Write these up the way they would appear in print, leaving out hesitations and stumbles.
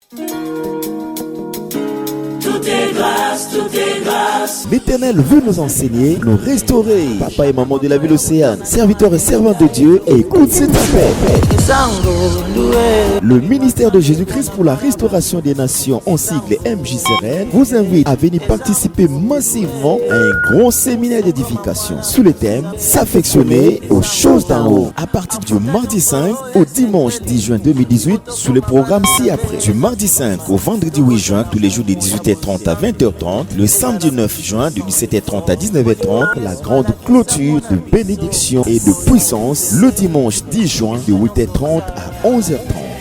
Tout est grâce, tout est grâce. L'Éternel veut nous enseigner, nous restaurer. Papa et maman de la ville Océane, serviteurs et servantes de Dieu, écoute cet appel. Le ministère de Jésus-Christ pour la restauration des nations, en sigle MJCRN, vous invite à venir participer massivement à un grand séminaire d'édification sous le thème s'affectionner aux choses d'en haut. À partir du mardi 5 au dimanche 10 juin 2018, sous le programme ci-après. Du mardi 5 au vendredi 8 juin, tous les jours de 18h30 à 20h30. Le samedi 9 juin, de 17h30 à 19h30. La grande clôture de bénédiction et de puissance. Le dimanche 10 juin, de 8h30 à 11h30.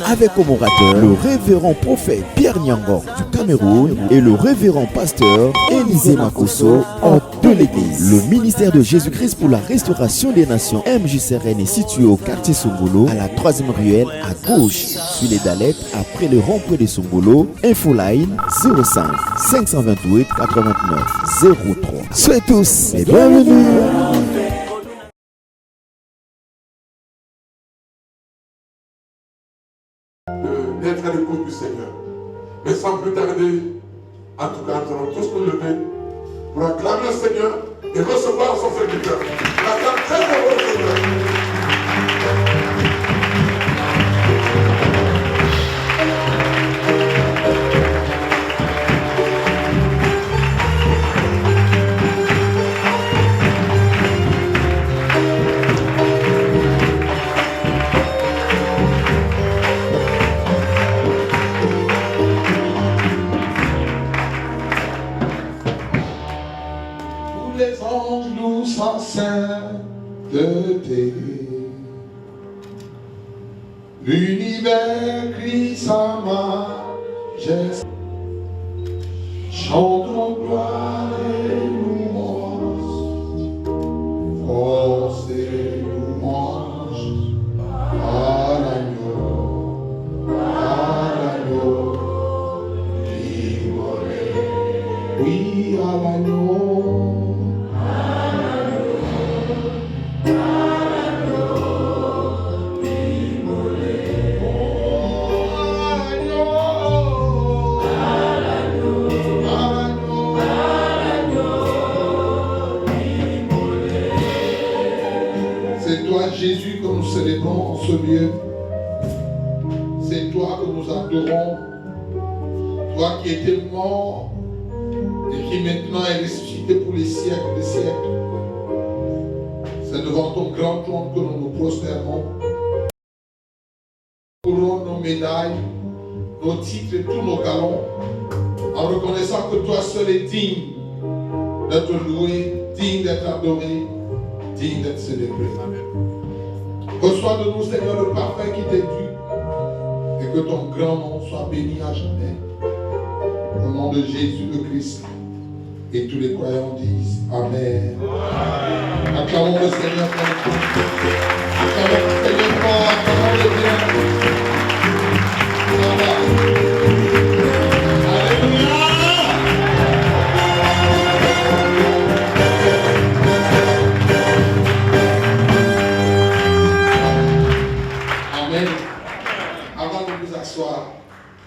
Avec comme orateur le révérend prophète Pierre Nyangor du Cameroun et le révérend pasteur Élisée Makosso de l'église. Le ministère de Jésus-Christ pour la restauration des nations MJCRN est situé au quartier Songolo, à la 3e ruelle à gauche, sur les Dallettes, après le rond-point de Songolo. Infoline 05 528 89 03. Soyez tous et bienvenue. D'être à l'écoute du Seigneur. Mais sans plus tarder, en tout cas, nous allons tous nous lever pour acclamer le Seigneur et recevoir son serviteur. L'acclame très heureux le Seigneur. Les anges nous sont sainteté. L'univers crie sa majesté. Chantons gloire et louange. Force et louange à l'agneau. À l'agneau. Immolé. Oui, à l'agneau. Jésus, que nous célébrons en ce lieu, c'est toi que nous adorons, toi qui étais mort et qui maintenant est ressuscité pour les siècles des siècles. C'est devant ton grand trône que nous nous prosternons. Nous courons nos médailles, nos titres et tous nos galons, en reconnaissant que toi seul es digne d'être loué, digne d'être adoré, digne d'être célébré. Reçois de nous, Seigneur, le parfait qui t'est dû, et que ton grand nom soit béni à jamais. Au nom de Jésus le Christ, et tous les croyants disent Amen. Acclamons le Seigneur pour nous. Acclamons le Seigneur fort, acclamons le bien.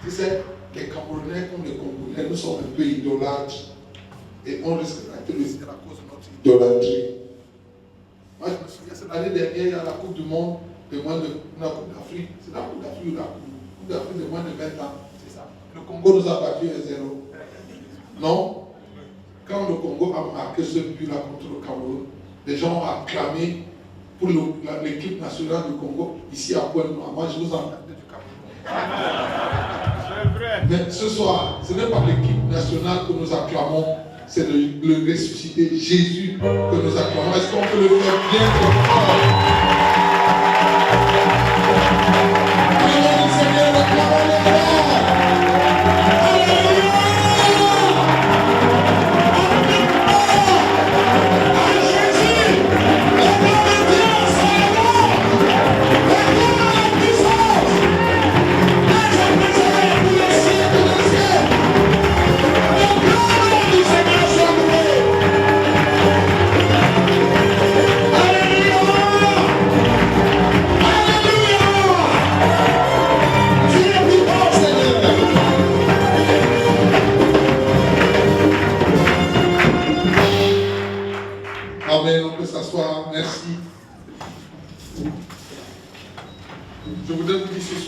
Tu sais, les Camerounais comme les Congolais, nous sommes un peu idolâtres et on risque d'être laissés à cause de notre idolâtrie. Moi, je me souviens, c'est l'année dernière, il y a la Coupe du Monde de moins de la Coupe d'Afrique. C'est la Coupe d'Afrique ou la Coupe d'Afrique de moins de 20 ans. C'est ça. Le Congo nous a battu 1-0. Non? Quand le Congo a marqué ce but-là contre le Cameroun, les gens ont acclamé pour l'équipe nationale du Congo ici à Pointe-Noire. Moi, je vous entendais du Cameroun. Mais ce soir, ce n'est pas l'équipe nationale que nous acclamons, c'est le ressuscité Jésus que nous acclamons. Est-ce qu'on peut le faire bien comme ça? Acclamons le Seigneur, acclamons le Père. Alléluia.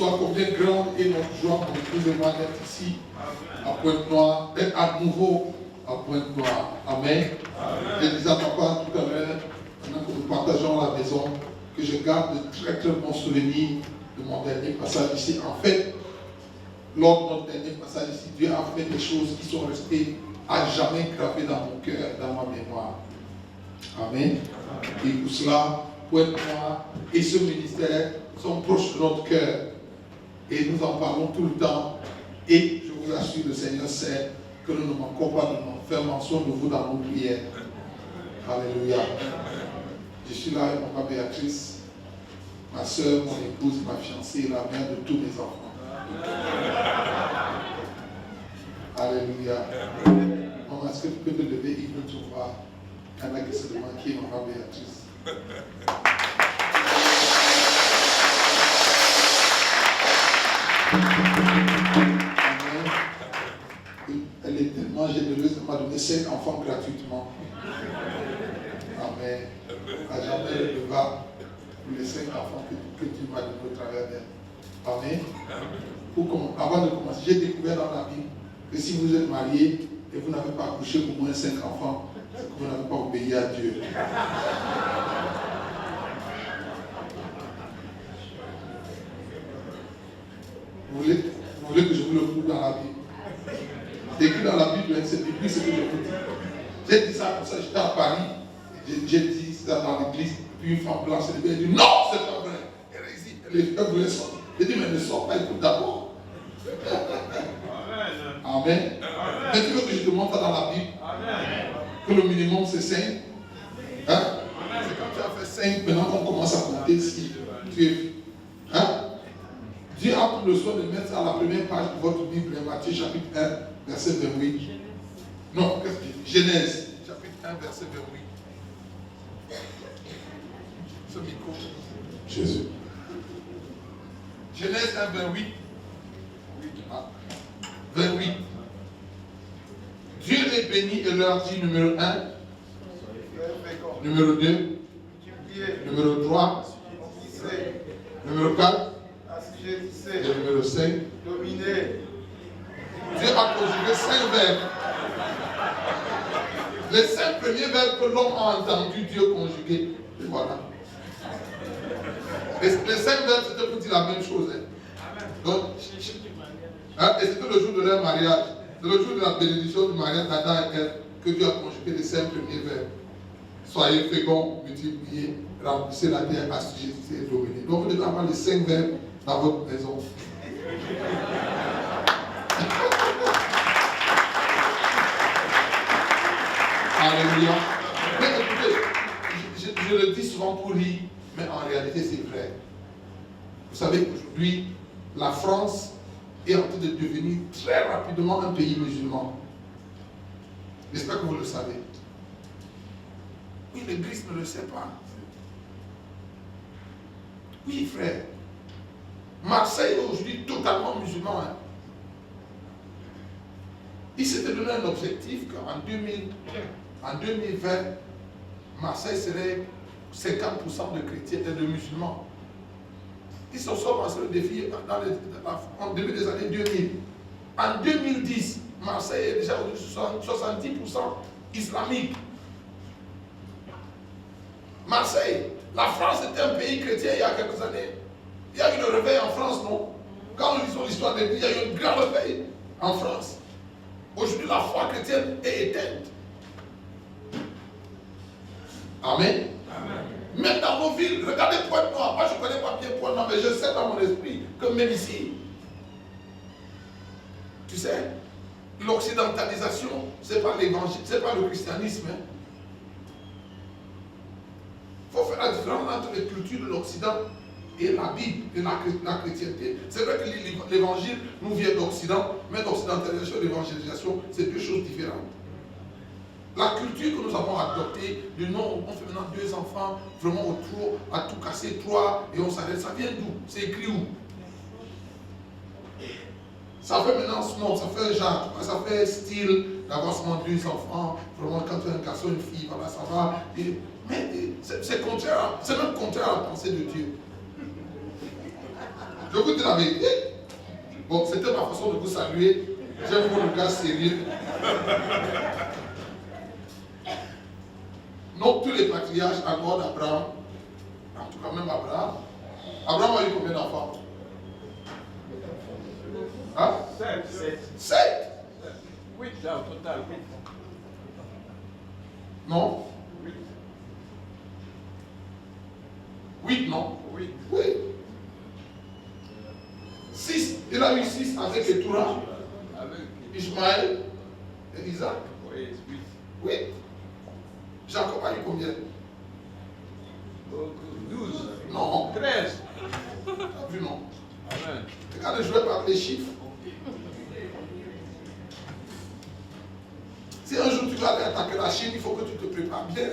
soit combien grande est notre joie pour épouse et moi d'être ici à Pointe-Noire, d'être à nouveau à Pointe-Noire. Amen. Je disais à papa tout à l'heure, pendant que nous partageons la maison, que je garde de très très bons souvenirs de mon dernier passage ici. En fait, lors de notre dernier passage ici, Dieu a fait des choses qui sont restées à jamais gravées dans mon cœur, dans ma mémoire. Amen. Et pour cela, Pointe-Noire et ce ministère sont proches de notre cœur. Et nous en parlons tout le temps. Et je vous assure, le Seigneur sait que nous ne manquons pas de faire mention de vous dans nos prières. Alléluia. Je suis là avec ma Béatrice, ma soeur, mon épouse, ma fiancée, la mère de tous mes enfants. Alléluia. Maman, est-ce que tu peux te lever, il veut te voir. Il y en a qui se demandent qui est maman Béatrice. Elle est tellement généreuse, elle m'a donné 5 enfants gratuitement. Amen. À jamais elle ne va pour les 5 enfants que tu m'as donné au travers d'elle. Amen. Avant de commencer, j'ai découvert dans la Bible que si vous êtes marié et vous n'avez pas accouché pour moins 5 enfants, c'est que vous n'avez pas obéi à Dieu. Vous voulez que je vous le prouve dans la Bible? C'est écrit dans la Bible, c'est biblique ce que je vous dis. J'ai dit ça comme ça, j'étais à Paris, j'ai dit ça dans l'église, puis une femme blanche s'est levée, elle dit non, c'est pas vrai. Hérésie, les frères voulaient sortir. J'ai dit, mais ne sors pas, écoute d'abord. Amen. Mais tu veux que je te montre dans la Bible que le minimum c'est 5? Hein? C'est quand tu as fait 5, maintenant qu'on commence à compter si tu es. Hein? Dieu a pris le soin de mettre ça à la première page de votre Bible, Matthieu chapitre 1, verset 28. Non, qu'est-ce que je dis? Genèse, chapitre 1, verset 28. Ce micro. Jésus. Genèse 1, 28. 28. Dieu les bénit et leur dit numéro 1, numéro 2, numéro 3, numéro 4, et numéro 5. Dieu a conjugué 5 verbes. Les 5 premiers verbes que l'homme a entendu Dieu conjuguer. Et voilà. Les 5 verbes, c'était pour dire la même chose. Donc, et c'était le jour de leur mariage. C'est le jour de la bénédiction du mariage d'Adam et Ève que Dieu a conjugué les 5 premiers verbes. Soyez féconds, multipliez, remplissez la terre, assujettissez et dominez. Donc vous devez avoir les 5 verbes dans votre maison. Alléluia. Mais écoutez, je le dis souvent pour rire, mais en réalité c'est vrai. Vous savez qu'aujourd'hui, la France est en train de devenir très rapidement un pays musulman. J'espère que vous le savez. Oui, l'Église ne le sait pas. Oui, frère. Marseille est aujourd'hui totalement musulman. Hein. Il s'était donné un objectif qu'en 2020, Marseille serait 50% de chrétiens et de musulmans. Ils se sont lancés le défi en début des années 2000. En 2010, Marseille est déjà aujourd'hui 70% islamique. Marseille, la France était un pays chrétien il y a quelques années. Il y a eu le réveil en France, non? Quand nous lisons l'histoire de l'Église, il y a eu un grand réveil en France. Aujourd'hui, la foi chrétienne est éteinte. Amen. Amen. Même dans nos villes, regardez Pointe-Noire. Moi, je ne connais pas bien Pointe-Noire, mais je sais dans mon esprit que même ici, tu sais, l'occidentalisation, ce n'est pas l'évangile, ce n'est pas le christianisme. Il faut faire la différence entre les cultures de l'Occident et la Bible et la chrétienté. C'est vrai que l'évangile nous vient d'Occident, mais l'occidentalisation et l'évangélisation, c'est deux choses différentes. La culture que nous avons adoptée, du nom, on fait maintenant 2 enfants, vraiment autour, à tout casser, 3, et on s'arrête, ça vient d'où? C'est écrit où? Ça fait maintenant, non, ça fait genre, ça fait style d'avoir seulement 2 enfants, vraiment quand tu as un garçon, une fille, voilà, ça va. Mais c'est contraire, c'est même contraire à la pensée de Dieu. Je vous dis la vérité. Bon, c'était ma façon de vous saluer. J'aime vos regards sérieux. Non, tous les patriarches accordent Abraham. En tout cas, même Abraham. Abraham a eu combien d'enfants? Hein? 7. 8 là au total, 8. Non? 8, non? 8. Oui. 6. Il a eu 6 avec Ketura, Avec Ismaël et Isaac. oui, 8. Oui. Jacob a eu combien? 12. Non. 13. T'as vu, non? Amen. Regardez, je vais par les chiffres. Si un jour tu vas aller attaquer la Chine, il faut que tu te prépares bien.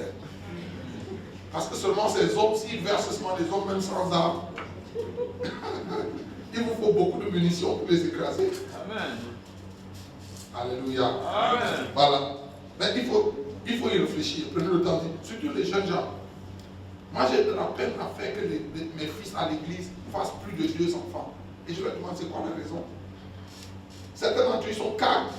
Parce que seulement ces hommes, s'ils versent seulement les hommes, même sans armes, il vous faut beaucoup de munitions pour les écraser. Amen. Alléluia. Amen. Voilà. Mais il faut y réfléchir. Prenez le temps. Surtout les jeunes gens. Moi, j'ai de la peine à faire que mes fils à l'église fassent plus de 2 enfants. Et je leur demande c'est quoi la raison. Certains d'entre eux sont calmes.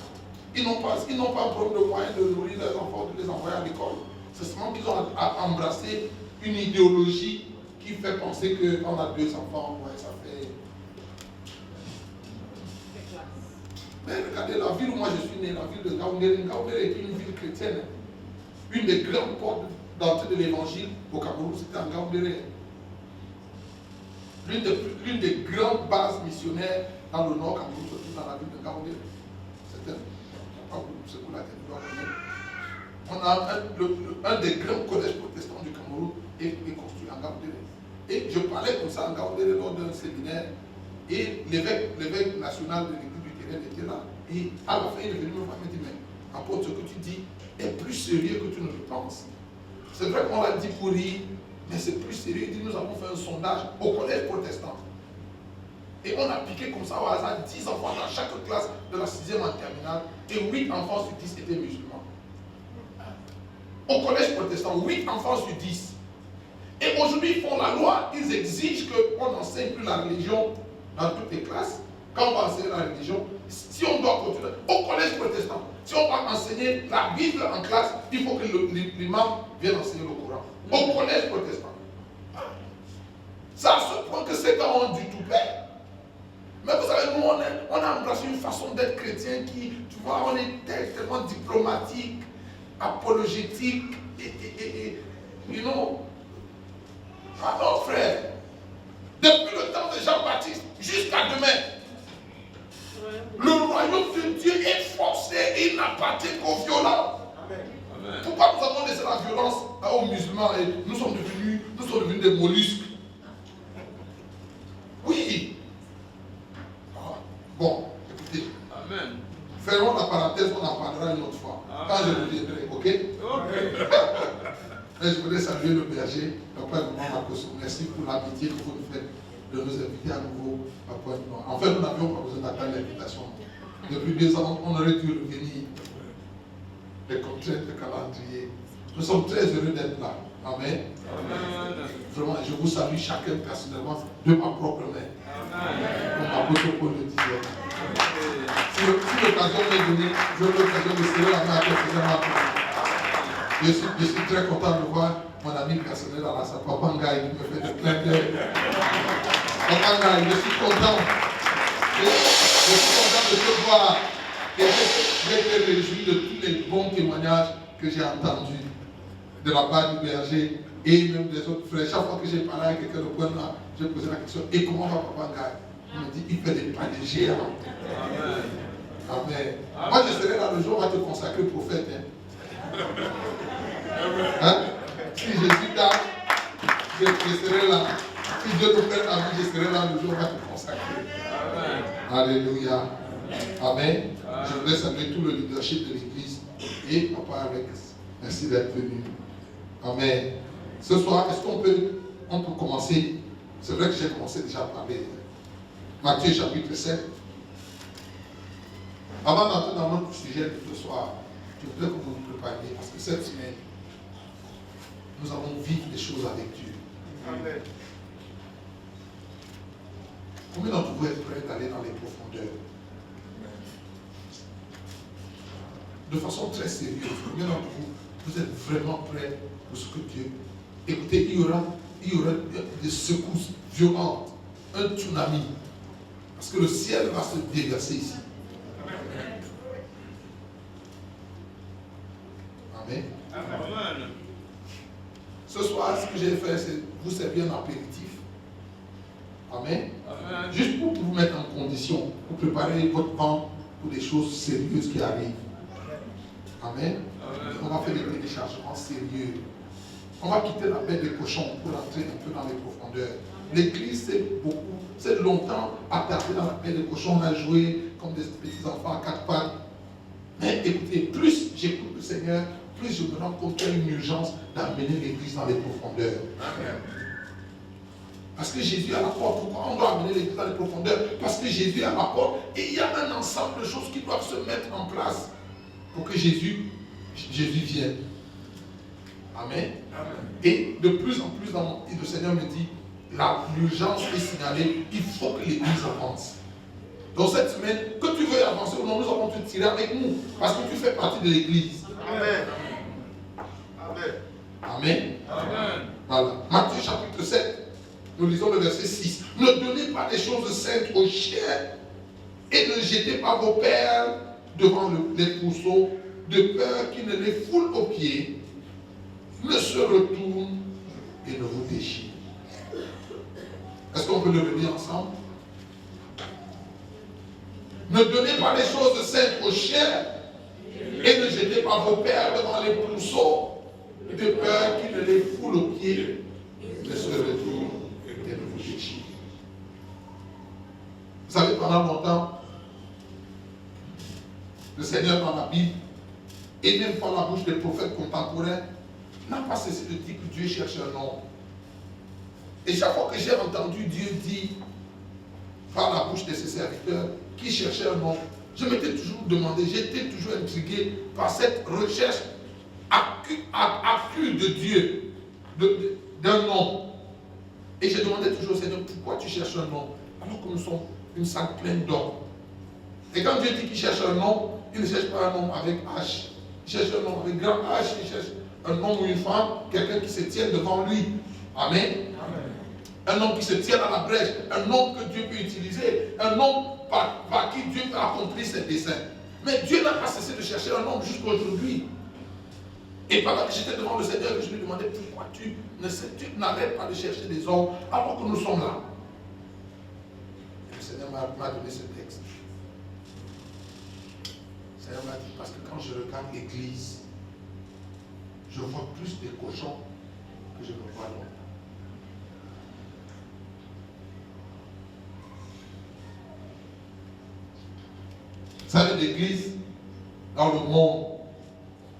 Ils n'ont pas un problème de moyens de nourrir leurs enfants, de les envoyer à l'école. C'est seulement qu'ils ont embrassé une idéologie qui fait penser qu'on a 2 enfants, ouais, ça fait. Mais regardez la ville où moi je suis né, la ville de Ngaoundéré. Ngaoundéré est une ville chrétienne. Une des grandes portes d'entrée de l'évangile au Cameroun, c'était en Ngaoundéré. L'une des grandes bases missionnaires dans le nord Cameroun, surtout dans la ville de Ngaoundéré. C'était pour la tête. On a un des grands collèges protestants du Cameroun est construit en Ngaoundéré. Et je parlais comme ça en Ngaoundéré lors d'un séminaire. Et l'évêque national de l'église du Kérem était là. Et à la fin, il est venu me voir et me dit, mais apôtre, ce que tu dis est plus sérieux que tu ne le penses. C'est vrai qu'on l'a dit pour rire, mais c'est plus sérieux. Il dit, nous avons fait un sondage au collège protestant. Et on a piqué comme ça au hasard 10 enfants dans chaque classe de la 6e en terminale. Et 8 enfants sur 10 étaient musulmans. Au collège protestant, 8 enfants sur 10. Et aujourd'hui, ils font la loi, ils exigent qu'on n'enseigne plus la religion dans toutes les classes. Quand on va enseigner la religion, si on doit continuer, au collège protestant, si on va enseigner la Bible en classe, il faut que l'imam vienne enseigner le Coran. Au collège protestant. Ça à ce point que ces gars ont du tout père. Mais vous savez, nous, on a embrassé une façon d'être chrétien qui, tu vois, on est tellement diplomatique, apologétique, you know. Ah non, frère. Depuis le temps de Jean-Baptiste jusqu'à demain, le royaume de Dieu est forcé et il n'appartient qu'aux violents. Amen. Pourquoi nous avons laissé la violence aux musulmans et nous sommes devenus des mollusques? Oui. Bon, écoutez. Amen. Fermons la parenthèse, on en parlera une autre fois. Amen. Quand je reviendrai, ok? Mais je voudrais saluer le berger, Papa et Maman Makoso. Merci pour l'amitié que vous nous faites de nous inviter à nouveau à Pointe-Noire. En fait, nous n'avions pas besoin d'attendre l'invitation. Depuis 2 ans, on aurait dû revenir. Les contraintes de calendrier. Nous sommes très heureux d'être là. Amen. Amen. Vraiment, je vous salue chacun personnellement de ma propre main. Comme l'apôtre Paul le disait. Si l'occasion m'est donnée, je veux l'occasion de serrer la main à quelqu'un. Je suis très content de voir mon ami personnel à la salle, Papa Ngaï, qui me fait de plein d'œil. Papa Ngaï, je suis content. Je suis content de te voir. Et j'ai été réjoui de tous les bons témoignages que j'ai entendus de la part du berger et même des autres frères. Chaque fois que j'ai parlé avec quelqu'un de Pointe-Noire, je posais la question, et comment va Papa Ngaï? Il me dit, il fait des pas de géants. Amen. Amen. Moi, je serai là le jour où on va te consacrer prophète. Hein? Si Jésus dame, je serai là. Si Dieu nous prête la vie, je serai là le jour où on va te consacrer. Amen. Alléluia. Amen. Je voudrais saluer tout le leadership de l'église et Papa Alex. Merci d'être venu. Amen. Ce soir, est-ce qu'on peut commencer? C'est vrai que j'ai commencé déjà à parler. Matthieu chapitre 7. Avant d'entrer dans notre sujet de ce soir, je voudrais que vous vous prépariez parce que cette semaine, nous allons vivre des choses avec Dieu. Amen. Combien d'entre vous êtes prêts d'aller dans les profondeurs? De façon très sérieuse, combien d'entre vous êtes vraiment prêts pour ce que Dieu... Écoutez, il y aura des secousses violentes, un tsunami. Parce que le ciel va se déverser ici. Amen. Amen. Ce soir, ce que j'ai fait, c'est vous servir un apéritif. Amen. Amen. Juste pour vous mettre en condition, pour préparer votre ventre pour des choses sérieuses qui arrivent. Amen. Amen. On va faire des téléchargements sérieux. On va quitter la baie des cochons pour entrer un peu dans les profondeurs. L'église, c'est longtemps attardé dans la baie des cochons. On a joué comme des petits enfants à quatre pattes. Mais écoutez, plus j'écoute le Seigneur, plus je me rends compte qu'il y a une urgence d'amener l'église dans les profondeurs. Amen. Parce que Jésus est à la porte. Pourquoi on doit amener l'église dans les profondeurs? Parce que Jésus est à la porte et il y a un ensemble de choses qui doivent se mettre en place pour que Jésus vienne. Amen. Amen. Et de plus en plus, le Seigneur me dit, l'urgence est signalée, il faut que l'église avance. Donc cette semaine, que tu veuilles avancer ou non, nous allons te tirer avec nous, parce que tu fais partie de l'église. Amen. Amen. Amen. Amen. Voilà. Matthieu chapitre 7, nous lisons le verset 6. Ne donnez pas des choses saintes aux chiens et ne jetez pas vos perles devant les pourceaux, de peur qu'ils ne les foulent aux pieds, ne se retournent et ne vous déchirent. Est-ce qu'on peut le relire ensemble? Ne donnez pas des choses saintes aux chiens et ne jetez pas vos perles devant les pourceaux, de peur qu'ils ne les foulent aux pieds, ne se retournent et ne vous déchirent. Vous savez, pendant longtemps, le Seigneur dans la Bible, et même par la bouche des prophètes contemporains, n'a pas cessé de dire que Dieu cherche un homme. Et chaque fois que j'ai entendu Dieu dire par la bouche de ses serviteurs qui cherchait un homme, je m'étais toujours demandé, j'étais toujours intrigué par cette recherche accrue de Dieu, d'un homme. Et je demandais toujours au Seigneur, pourquoi tu cherches un homme alors que nous sommes une salle pleine d'hommes? Et quand Dieu dit qu'il cherche un homme, il ne cherche pas un homme avec H. Il cherche un homme avec grand H, il cherche un homme ou une femme, quelqu'un qui se tient devant lui. Amen. Un homme qui se tient dans la brèche, un homme que Dieu peut utiliser, un homme par qui Dieu peut accomplir ses desseins. Mais Dieu n'a pas cessé de chercher un homme jusqu'à aujourd'hui. Et pendant que j'étais devant le Seigneur, je lui demandais pourquoi tu n'arrêtes pas de chercher des hommes alors que nous sommes là. Et le Seigneur m'a donné ce texte. Le Seigneur m'a dit, parce que quand je regarde l'église, je vois plus des cochons que je ne vois l'homme. Vous savez, l'église dans le monde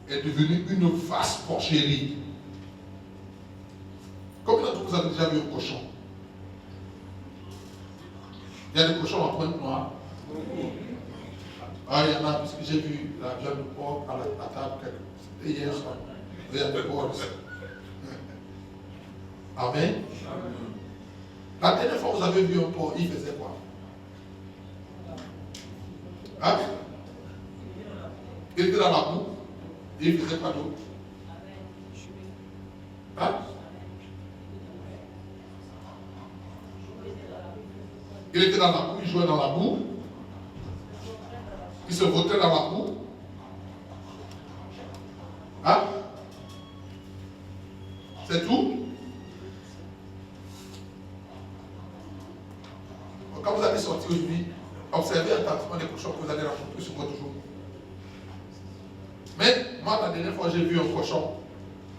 est devenue une vaste porcherie. Combien d'entre vous avez déjà vu un cochon? Il y a des cochons en pointe noire. Ah, il y en a, parce que j'ai vu la viande de porc à la table. C'était hier soir. Il y a des porcs aussi. Amen. La dernière fois que vous avez vu un porc, il faisait quoi? Hein? Il était dans la boue. Et il faisait quoi d'autre? Hein? Il était dans la boue, il jouait dans la boue. Il se votait dans la boue. Hein? C'est tout? Quand vous allez sortir aujourd'hui, observez attentivement les cochons que vous allez rencontrer sur votre jour. Mais moi, la dernière fois, j'ai vu un cochon,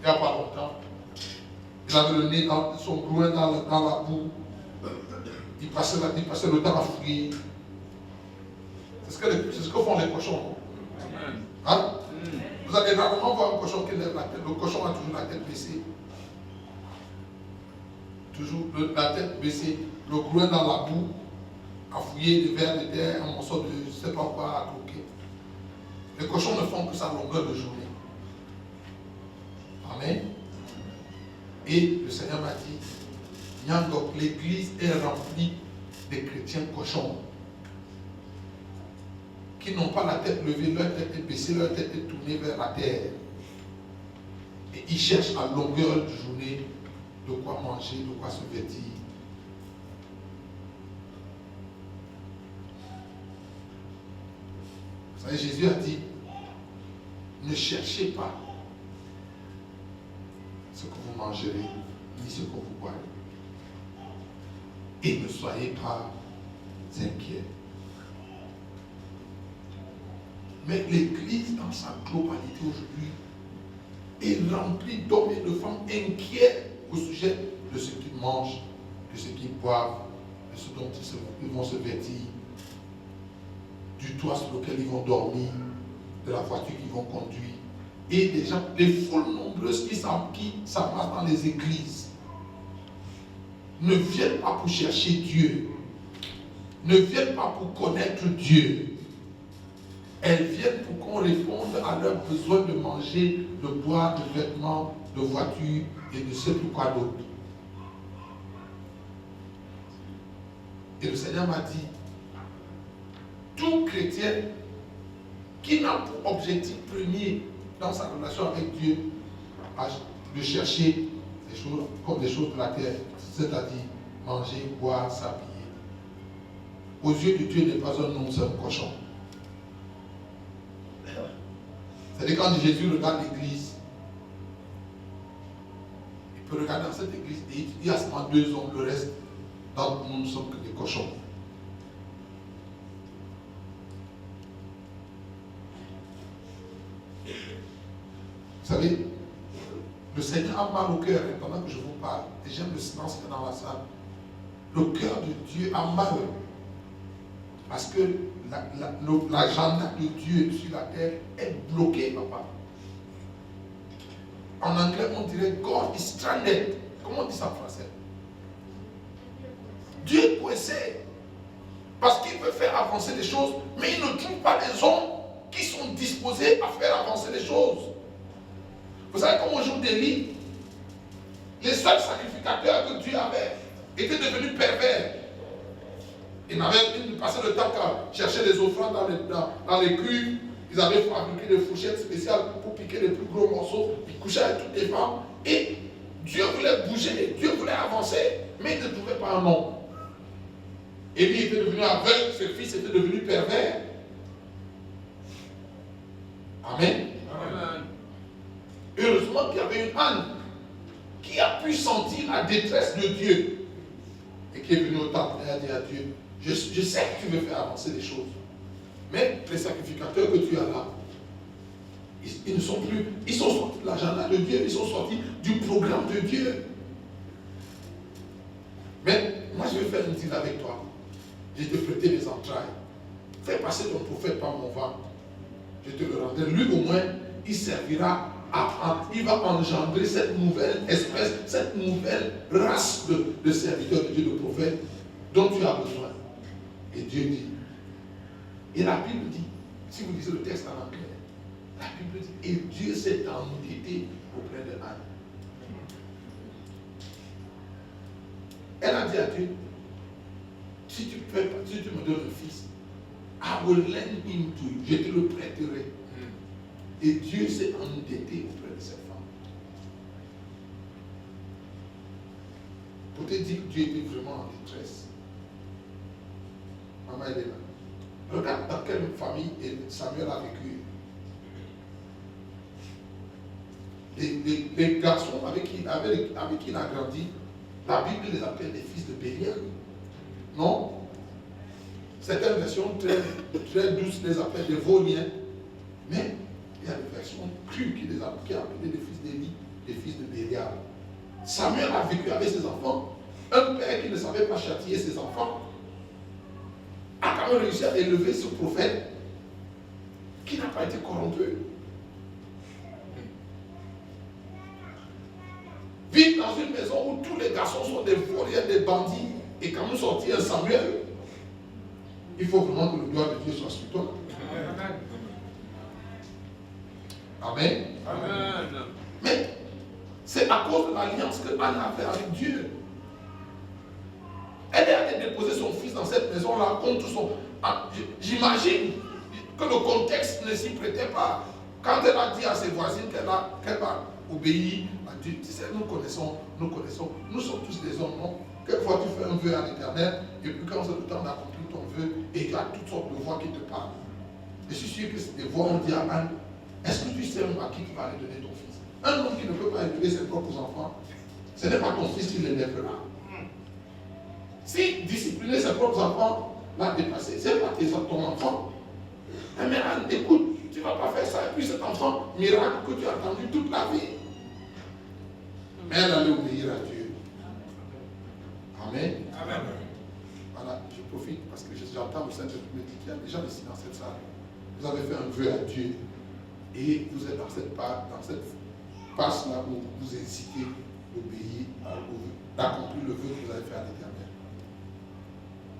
il n'y a pas longtemps. Il avait le nez dans son groin dans la boue. Il passait le temps à fouiller. C'est ce que font les cochons. Hein? Vous allez rarement voir un cochon qui lève la tête. Le cochon a toujours la tête baissée. Toujours la tête baissée, le groin dans la boue, à fouiller des vers de terre, un morceau de je ne sais pas quoi à croquer. Les cochons ne font que ça longueur de journée. Amen. Et le Seigneur m'a dit, Nyangok, l'église est remplie des chrétiens cochons qui n'ont pas la tête levée, leur tête est baissée, leur tête est tournée vers la terre. Et ils cherchent à longueur de journée de quoi manger, de quoi se vêtir. Vous savez, Jésus a dit, ne cherchez pas ce que vous mangerez, ni ce que vous boirez. Et ne soyez pas inquiets. Mais l'Église, dans sa globalité aujourd'hui, est remplie d'hommes et de femmes inquiets au sujet de ce qu'ils mangent, de ce qu'ils boivent, de ce dont ils vont se vêtir, du toit sur lequel ils vont dormir, de la voiture qu'ils vont conduire. Et des gens, des foules nombreuses qui s'amassent dans les églises ne viennent pas pour chercher Dieu, ne viennent pas pour connaître Dieu. Elles viennent pour qu'on réponde à leurs besoins de manger, de boire, de vêtements, de voitures et de ce pourquoi d'autre. Et le Seigneur m'a dit, tout chrétien qui n'a pour objectif premier dans sa relation avec Dieu de chercher des choses comme des choses de la terre, c'est-à-dire manger, boire, s'habiller. Aux yeux de Dieu n'est pas un homme, c'est un cochon. C'est-à-dire quand Jésus regarde l'église, il peut regarder dans cette église et il y a seulement 2 hommes, le reste, d'entre nous ne sommes que des cochons. Vous savez, le Seigneur a mal au cœur, et pendant que je vous parle, et j'aime le silence qui est dans la salle, le cœur de Dieu a mal. Parce que l'agenda de Dieu sur la terre est bloqué, papa. En anglais, on dirait God is stranded. Comment on dit ça en français? Dieu est coincé. Parce qu'il veut faire avancer les choses, mais il ne trouve pas les hommes qui sont disposés à faire avancer les choses. Vous savez, comme au jour d'Élie, les seuls sacrificateurs que Dieu avait étaient devenus pervers. Ils passaient le temps qu'à chercher des offrandes dans les cuves. Ils avaient fabriqué des fourchettes spéciales pour piquer les plus gros morceaux. Ils couchaient avec toutes les femmes. Et Dieu voulait bouger, Dieu voulait avancer, mais il ne trouvait pas un homme. Élie était devenu aveugle, ses fils étaient devenus pervers. Amen. Amen. Heureusement qu'il y avait une âne qui a pu sentir la détresse de Dieu et qui est venue au temple et a dit à Dieu, je sais que tu veux faire avancer les choses, mais les sacrificateurs que tu as là, ils ne sont plus, ils sont sortis de l'agenda de Dieu, ils sont sortis du programme de Dieu. Mais moi je vais faire une deal avec toi. Je vais te prêter les entrailles. Fais passer ton prophète par mon ventre. Je te le rendrai. Lui au moins, il servira il va engendrer cette nouvelle espèce, cette nouvelle race de serviteurs de Dieu, de prophètes dont tu as besoin. Et Dieu dit, et la Bible dit, si vous lisez le texte en anglais, la Bible dit, et Dieu s'est entêté auprès de Anne. Elle a dit à Dieu, si tu me donnes un fils, I will lend him to you, je te le prêterai. Et Dieu s'est endetté auprès de cette femme. Pour te dire que Dieu était vraiment en détresse. Maman, elle est là. Regarde dans quelle famille Samuel a vécu. Les garçons avec qui il a grandi, la Bible les appelle les fils de Bélial. Non? Certaines versions très douces les appellent des Voliens. Mais il y a des versions crues qui appellent les fils d'Élie, les fils de Bélial. Samuel a vécu avec ses enfants. Un père qui ne savait pas châtier ses enfants a quand même réussi à élever ce prophète qui n'a pas été corrompu. Vivre dans une maison où tous les garçons sont des voliens, des bandits, et quand nous sortir un Samuel, il faut vraiment que le doigt de Dieu soit sur toi. Amen. Amen. Mais c'est à cause de l'alliance que Anne a fait avec Dieu. Elle est allée déposer son fils l'église dans cette maison-là, comme tout son... J'imagine que le contexte ne s'y prêtait pas. Quand elle a dit à ses voisines qu'elle va obéir à Dieu, tu sais, nous connaissons, nous sommes tous des hommes, non? Quelquefois tu fais un vœu à l'Éternel, et puis quand c'est le temps d'accomplir ton vœu, et tu as toutes sortes de voix qui te parlent. Je suis sûr que des voix ont dit à Anne, est-ce que tu sais à qui tu vas aller donner ton fils? Un homme qui ne peut pas élever ses propres enfants, ce n'est pas ton fils qui l'élèvera. Si discipliner ses propres enfants l'a dépassé, ce n'est pas ton enfant. Mais Anne, écoute, tu ne vas pas faire ça. Et puis cet enfant, miracle que tu as attendu toute la vie. Mais elle allait obéir à Dieu. Amen. Amen. Voilà, je profite parce que j'entends le Saint-Esprit me dire qu'il y a des gens ici dans cette salle. Vous avez fait un vœu à Dieu et vous êtes dans cette passe-là où vous incitez d'obéir d'accomplir le vœu que vous avez fait à l'Éternel.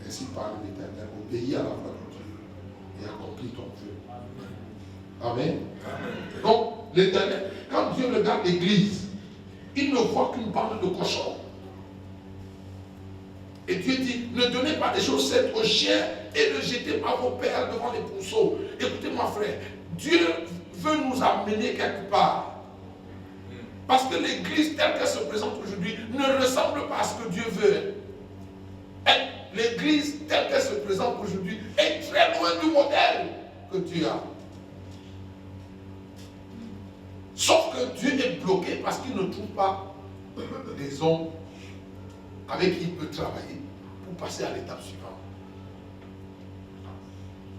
Ainsi parle l'Éternel, obéis à la voix de Dieu et accomplis ton vœu. Amen. Amen. Donc, l'Éternel, quand Dieu regarde l'église, il ne voit qu'une bande de cochons. Et Dieu dit, ne donnez pas des chaussettes aux chiens et ne jetez pas vos pères devant les pourceaux. Écoutez mon frère, Dieu veut nous amener quelque part. Parce que l'église telle qu'elle se présente aujourd'hui ne ressemble pas à ce que Dieu veut. L'église telle qu'elle se présente aujourd'hui est très loin du modèle que Dieu a. Sauf que Dieu est bloqué parce qu'il ne trouve pas des hommes avec qui il peut travailler pour passer à l'étape suivante.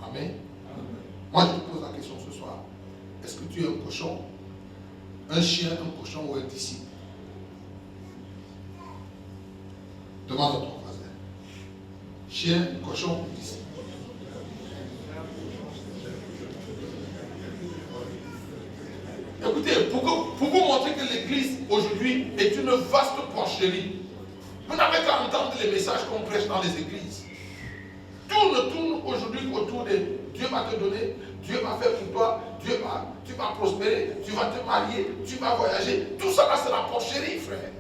Amen. Moi, je te pose la question ce soir. Est-ce que tu es un cochon, un chien, un cochon ou un disciple? Demande à ton voisin. Chien, cochon ou disciple? Écoutez, pour vous montrer que l'église aujourd'hui est une vaste porcherie, vous n'avez qu'à entendre les messages qu'on prêche dans les églises. Tourne aujourd'hui autour de Dieu va te donner, Dieu va faire pour toi, tu vas prospérer, tu vas te marier, tu vas voyager. Tout ça là, c'est la porcherie, frère.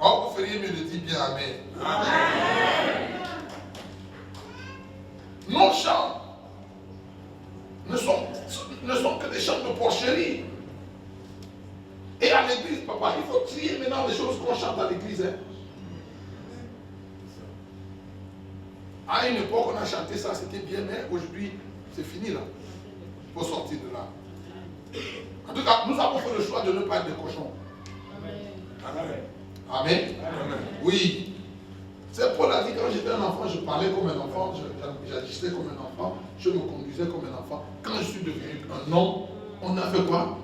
Oh, vous feriez mieux de dire bien Amen. Amen. Nos chants ne sont que des chants de porcherie. Et à l'église, papa, il faut trier maintenant les choses qu'on chante à l'église. Hein. À une époque, on a chanté ça, c'était bien, mais aujourd'hui, c'est fini là. Il faut sortir de là. En tout cas, nous avons fait le choix de ne pas être des cochons. Amen. Amen. Amen. Oui. C'est Paul a dit, quand j'étais un enfant, je parlais comme un enfant, j'agissais comme un enfant, je me conduisais comme un enfant. Quand je suis devenu un homme, on a fait quoi?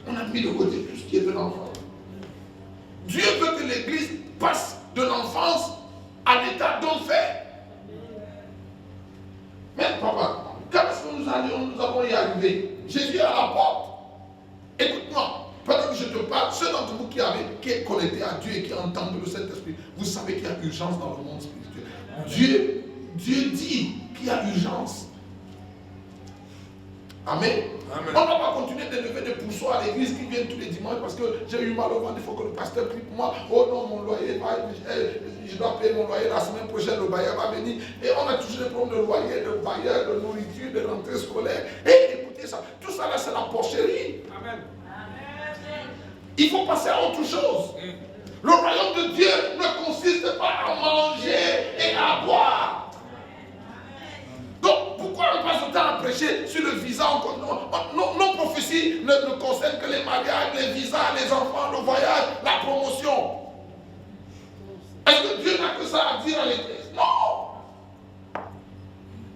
On a mis de côté tout ce qui est de l'enfant. Dieu veut que l'église passe de l'enfance à l'état d'enfer. Mais papa, quand est-ce que nous allons y arriver? Jésus est à la porte. Écoute-moi, pendant que je te parle, ceux d'entre vous qui est connecté à Dieu et qui entendent le Saint-Esprit, vous savez qu'il y a urgence dans le monde spirituel. Dieu dit qu'il y a urgence. Amen. Amen. On ne va pas continuer d'élever des pourceaux à l'église qui viennent tous les dimanches parce que j'ai eu mal au ventre, il faut que le pasteur prie pour moi. Oh non, mon loyer va, je dois payer mon loyer la semaine prochaine, le bailleur va venir. Et on a toujours des problèmes de loyer, de bailleur, de nourriture, de rentrée scolaire. Et écoutez ça, tout ça là c'est la porcherie. Amen. Il faut passer à autre chose. Le royaume de Dieu ne consiste pas à manger et à boire. Donc, pourquoi on passe le temps à prêcher sur le visa? Nos prophéties ne concernent que les mariages, les visas, les enfants, le voyage, la promotion. Est-ce que Dieu n'a que ça à dire à l'église? Non.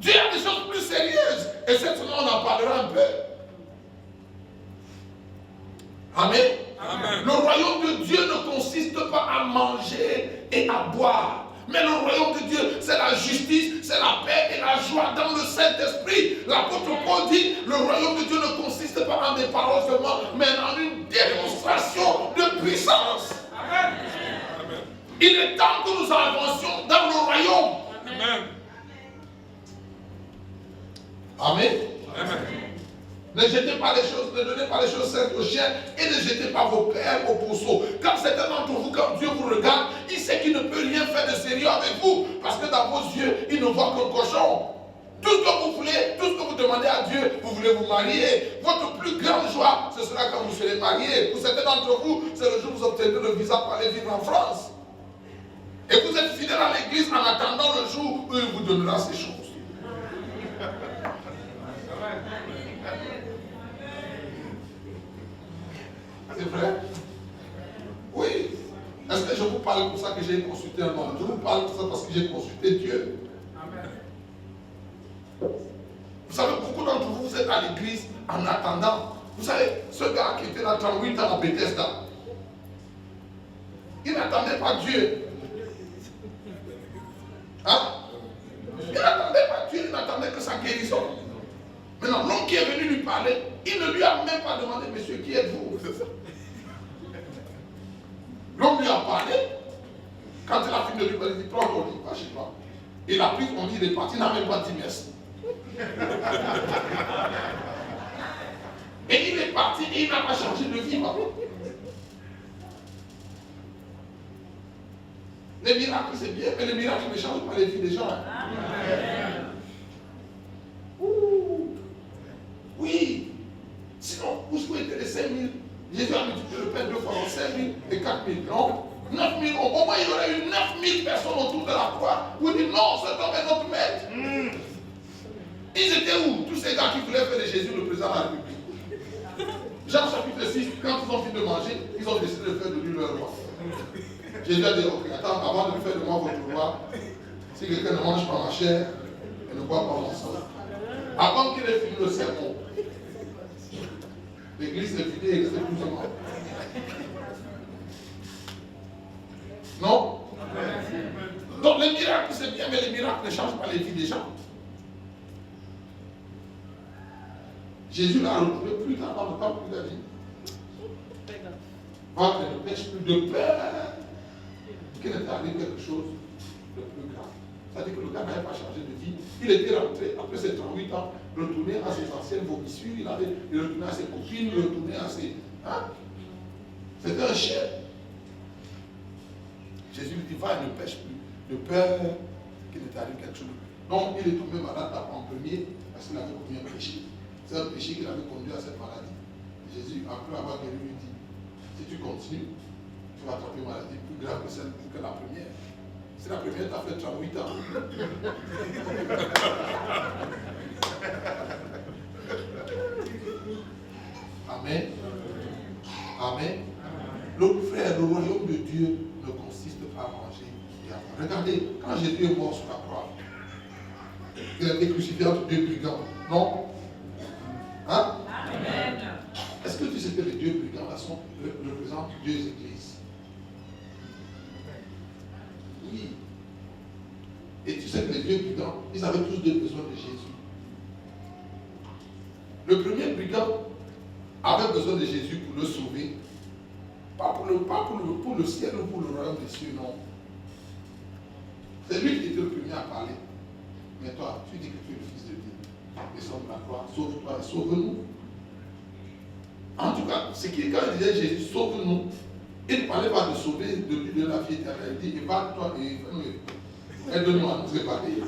Dieu a des choses plus sérieuses. Et cette semaine, on en parlera un peu. Amen. Amen. Le royaume de Dieu ne consiste pas à manger et à boire. Mais le royaume de Dieu, c'est la justice, c'est la paix et la joie dans le Saint-Esprit. L'apôtre Paul dit, le royaume de Dieu ne consiste pas en des paroles seulement, mais en une démonstration de puissance. Amen. Amen. Il est temps que nous avancions dans le royaume. Amen. Amen. Amen. Ne jetez pas les choses, ne donnez pas les choses saines aux chiens et ne jetez pas vos pères aux pourceaux. Quand certains d'entre vous, quand Dieu vous regarde, il sait qu'il ne peut rien faire de sérieux avec vous parce que dans vos yeux, il ne voit qu'un cochon. Tout ce que vous voulez, tout ce que vous demandez à Dieu, vous voulez vous marier. Votre plus grande joie, ce sera quand vous serez mariés. Pour certains d'entre vous, c'est le jour où vous obtenez le visa pour aller vivre en France. Et vous êtes fidèles à l'église en attendant le jour où il vous donnera ces choses. C'est vrai? Oui. Est-ce que je vous parle pour ça que j'ai consulté un homme? Je vous parle pour ça parce que j'ai consulté Dieu. Amen. Vous savez, beaucoup d'entre vous, vous êtes à l'église en attendant. Vous savez, ce gars qui était là 38 ans à Bethesda, il n'attendait pas Dieu. Hein? Il n'attendait pas Dieu, il n'attendait que sa guérison. Maintenant, l'homme qui est venu lui parler, il ne lui a même pas demandé, monsieur, qui êtes-vous? L'homme lui a parlé. Quand il a fini de lui parler, il dit, prends ton lit, va chez toi. Il a pris son lit, il est parti, il n'a même pas dit merci. Et il est parti et il n'a pas changé de vie, papa. Les miracles, c'est bien, mais les miracles ne changent pas les vies des gens. Amen. Oui. Sinon, où étaient les 5 000? Jésus a multiplié le pain 2 fois en 5 000 et 4 000. Non, 9 000. Au moins, il y aurait eu 9 000 personnes autour de la croix. Vous dites non, cet homme est notre maître. Ils étaient où? Tous ces gars qui voulaient faire de Jésus le président de la République. Jean chapitre 6, quand ils ont fini de manger, ils ont décidé de faire de lui leur roi. Jésus a dit, ok, attends, avant de faire de moi votre roi, si quelqu'un ne mange pas ma chair et ne boit pas mon sang. Avant qu'il ait fini le sermon, l'église est vidée et il restait plus ou moins. Non? Donc les miracles, c'est bien, mais les miracles ne changent pas les vies des gens. Jésus l'a retrouvé plus tard dans le temps où il a dit, va ne pêche plus de peur qu'il est arrivé quelque chose de plus grave. C'est-à-dire que le gars n'avait pas changé de vie. Il était rentré, après ses 38 ans, retourné à ses anciennes vomissures, il retourné à ses copines, il retourné à ses... Hein? C'était un chien. Jésus lui dit, va et ne pêche plus de peur qu'il ne t'arrive quelque chose de plus. Donc il est tombé malade en premier parce qu'il avait commis un péché. C'est un péché qui l'avait conduit à cette maladie. Jésus, après avoir guéri, lui dit, si tu continues, tu vas attraper une maladie plus grave que celle que la première. Si la première t'a fait 38 ans. Amen. Amen. Le frère, le royaume de Dieu ne consiste pas à manger et à boire. Regardez, quand Jésus est mort sur la croix, il a été crucifié entre deux brigands. Non? Hein? Amen. Est-ce que tu sais que les deux brigands représentent deux églises? Oui. Et tu sais que les deux brigands, ils avaient tous deux besoin de Jésus. Le premier brigand avait besoin de Jésus pour le sauver. Pas pour le ciel ou pour le royaume des cieux, non. C'est lui qui était le premier à parler. Mais toi, tu dis que tu es le Fils de Dieu. Descends de la croix, sauve-toi et sauve-nous. En tout cas, c'est qu'il quand il disait Jésus, sauve-nous, il ne parlait pas de sauver, de lui donner la vie éternelle. Il dit, évade-toi et aide-nous à nous évader.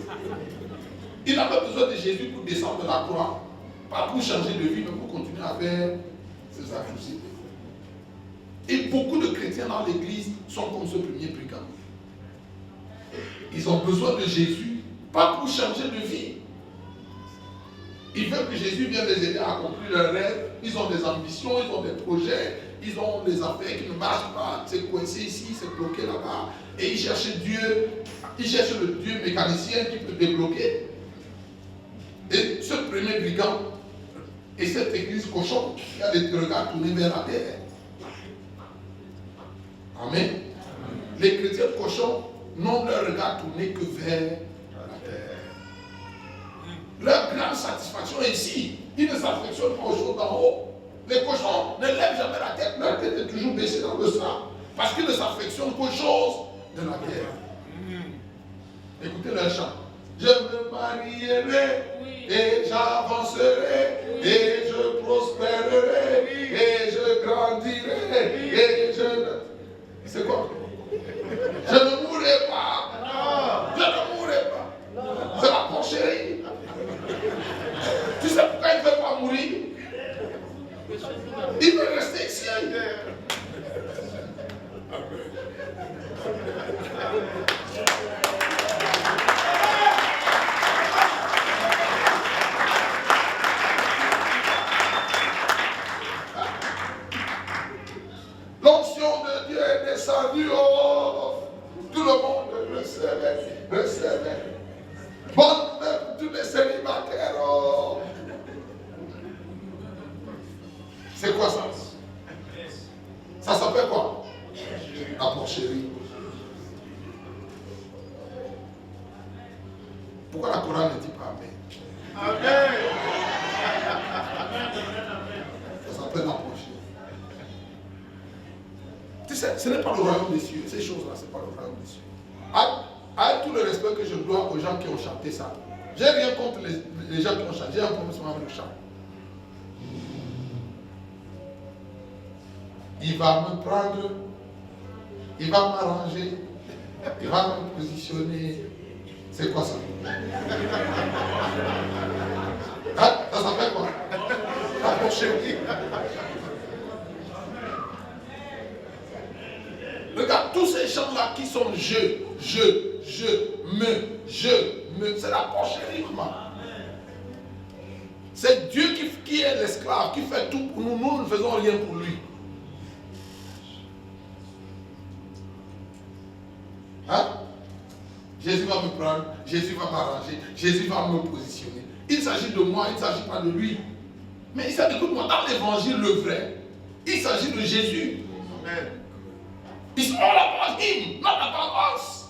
Il avait besoin de Jésus pour descendre de la croix. Pas pour changer de vie, mais pour continuer à faire ses activités. Et beaucoup de chrétiens dans l'église sont comme ce premier brigand. Ils ont besoin de Jésus, pas pour changer de vie. Ils veulent que Jésus vienne les aider à accomplir leurs rêves. Ils ont des ambitions, ils ont des projets, ils ont des affaires qui ne marchent pas. C'est coincé ici, c'est bloqué là-bas. Et ils cherchent Dieu, ils cherchent le Dieu mécanicien qui peut débloquer. Et ce premier brigand, et cette église cochon, qui a des regards tournés vers la terre. Amen. Les chrétiens cochons n'ont leur regard tourné que vers la terre. Leur grande satisfaction est ici. Ils ne s'affectionnent pas aux choses d'en haut. Les cochons ne lèvent jamais la tête. Leur tête est toujours baissée dans le sang. Parce qu'ils ne s'affectionnent qu'aux choses de la terre. Écoutez leur chant. Je me marierai et j'avancerai et je prospérerai et je grandirai et je... C'est quoi? Je ne mourrai pas. Je ne mourrai pas. C'est la porcherie. Tu sais pourquoi il ne veut pas mourir? Il veut rester ici. L'onction de Dieu est descendue. Oh, tout le monde recevait. Bonne nouvelle pour tous les célibataires. Oh. C'est quoi ça? Ça s'appelle quoi? La porcherie. Pourquoi la Coran ne dit pas Amen? Amen. Ça s'appelle la porcherie. Tu sais, ce n'est pas le royaume des cieux. Ces choses-là, ce n'est pas le royaume des cieux. Avec tout le respect que je dois aux gens qui ont chanté ça, j'ai rien contre les gens qui ont chanté. J'ai un problème avec le chant. Il va me prendre, il va m'arranger, il va me positionner. C'est quoi ça? Hein? Ça s'appelle quoi? La porcherie. Regarde tous ces chants-là qui sont c'est la porcherie, maman. C'est Dieu qui est l'esclave, qui fait tout pour nous. Nous ne faisons rien pour lui. Hein? Jésus va me prendre, Jésus va m'arranger, Jésus va me positionner. Il s'agit de moi, il ne s'agit pas de lui. Mais il s'agit, écoute-moi, dans l'évangile, le vrai, il s'agit de Jésus. Amen. It's all about him, not about us.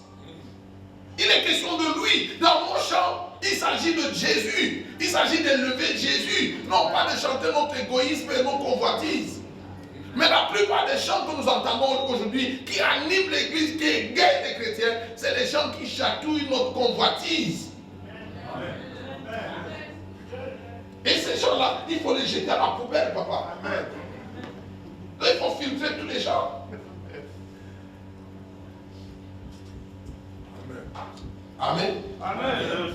Il est question de lui. Dans mon chant, il s'agit de Jésus. Il s'agit d'élever Jésus. Non pas de chanter notre égoïsme et nos convoitises. Mais la plupart des chants que nous entendons aujourd'hui, qui animent l'église, qui égayent les chrétiens, c'est les chants qui chatouillent notre convoitise. Et ces chants-là, il faut les jeter à la poubelle, papa. Amen. Là, il faut filtrer tous les chants. Amen. Amen.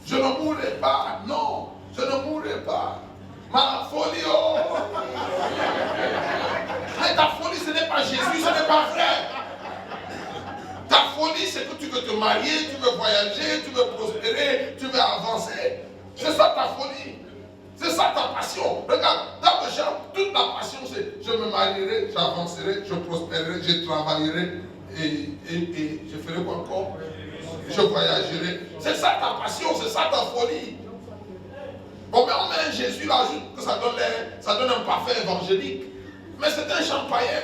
Je ne mourrai pas. Non, je ne mourrai pas. Ma folie, oh. Mais ta folie, ce n'est pas Jésus, ce n'est pas vrai. Ta folie, c'est que tu veux te marier, tu veux voyager, tu veux prospérer, tu veux avancer. C'est ça ta folie. C'est ça ta passion. Regarde, dans le chant, toute la passion, c'est je me marierai, j'avancerai, je prospérerai, je travaillerai et je ferai quoi encore? Je voyagerai. C'est ça ta passion, c'est ça ta folie. Bon, mais on met Jésus là, ajoute que ça donne un parfait évangélique. Mais c'est un chant païen.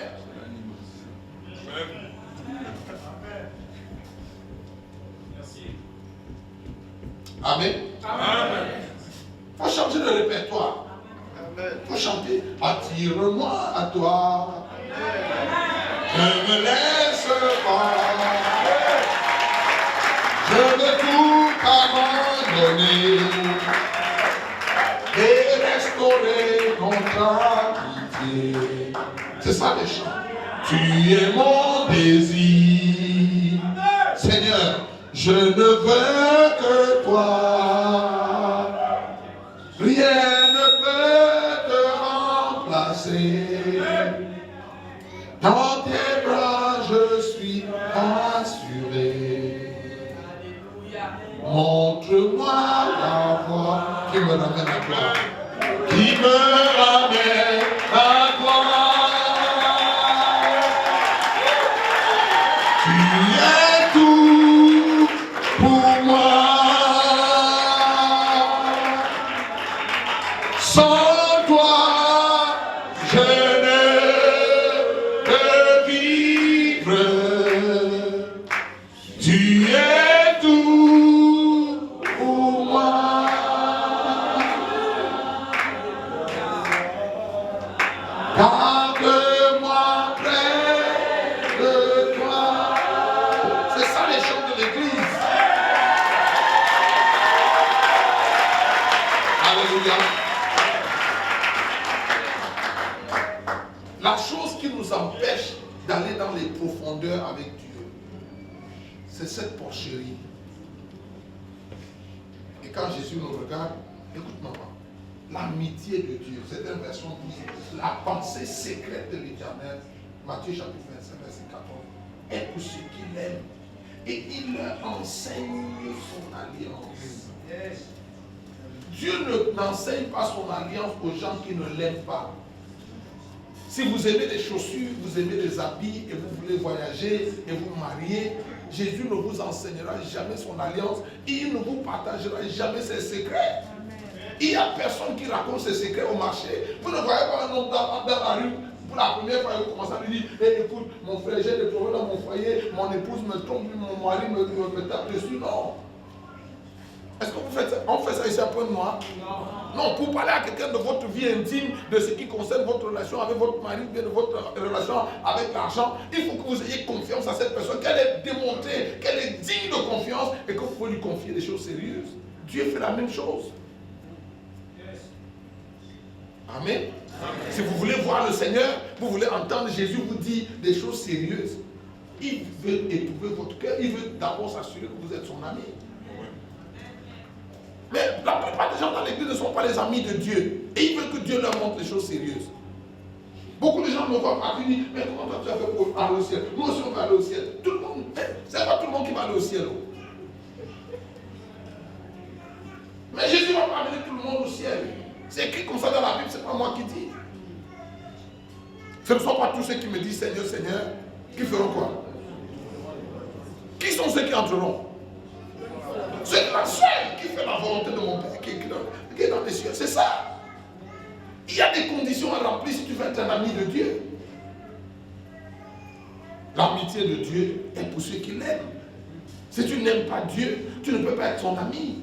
Amen. Amen. Il faut changer de répertoire. Il faut chanter. Attire-moi à toi. Ne me laisse pas. Je veux tout abandonner et restaurer notre amitié. C'est ça les chants. Tu es mon désir. Seigneur, je ne veux que toi. Rien ne peut te remplacer. Dans tes bras, je suis assuré. Montre-moi la voie qui me ramène à toi. Qui me ramène à toi. Tu es tout pour moi. Sans toi, je ne peux vivre. Tu es tout pour moi. Garde-moi près de toi. C'est ça les chants de l'église. Alléluia. La chose qui nous empêche d'aller dans les profondeurs avec Dieu, c'est cette porcherie. Et quand Jésus nous regarde, écoute maman, l'amitié de Dieu, certaines versions disent la pensée secrète de l'Éternel, Matthieu chapitre 25, verset 14, est pour ceux qui l'aiment. Et il leur enseigne son alliance. Yes. Dieu n'enseigne pas son alliance aux gens qui ne l'aiment pas. Si vous aimez les chaussures, vous aimez les habits et vous voulez voyager et vous marier, Jésus ne vous enseignera jamais son alliance. Il ne vous partagera jamais ses secrets. Il n'y a personne qui raconte ses secrets au marché. Vous ne voyez pas un homme dans la rue. Pour la première fois, vous commencez à lui dire hey, écoute, mon frère, j'ai des problèmes dans mon foyer, mon épouse me trompe, mon mari me tape dessus. Non. Est-ce que vous faites ça? On fait ça ici à Pointe-Noire? Non, pour parler à quelqu'un de votre vie intime, de ce qui concerne votre relation avec votre mari, bien de votre relation avec l'argent, il faut que vous ayez confiance à cette personne, qu'elle est démontrée, qu'elle est digne de confiance et que vous pouvez lui confier des choses sérieuses. Dieu fait la même chose. Amen. Si vous voulez voir le Seigneur, vous voulez entendre Jésus vous dire des choses sérieuses, il veut éprouver votre cœur, il veut d'abord s'assurer que vous êtes son ami. Mais la plupart des gens dans l'église ne sont pas les amis de Dieu. Et ils veulent que Dieu leur montre les choses sérieuses. Beaucoup de gens me voient pas et disent, mais comment tu as fait pour aller au ciel? Nous aussi on va aller au ciel. Tout le monde, c'est pas tout le monde qui va aller au ciel. Mais Jésus va pas amener tout le monde au ciel. C'est écrit comme ça dans la Bible, c'est pas moi qui dis. Ce ne sont pas tous ceux qui me disent Seigneur, Seigneur, qui feront quoi? Qui sont ceux qui entreront? C'est la seule qui fait la volonté de mon Père qui est dans les cieux. C'est ça. Il y a des conditions à remplir si tu veux être un ami de Dieu. L'amitié de Dieu est pour ceux qui l'aiment. Si tu n'aimes pas Dieu, tu ne peux pas être son ami.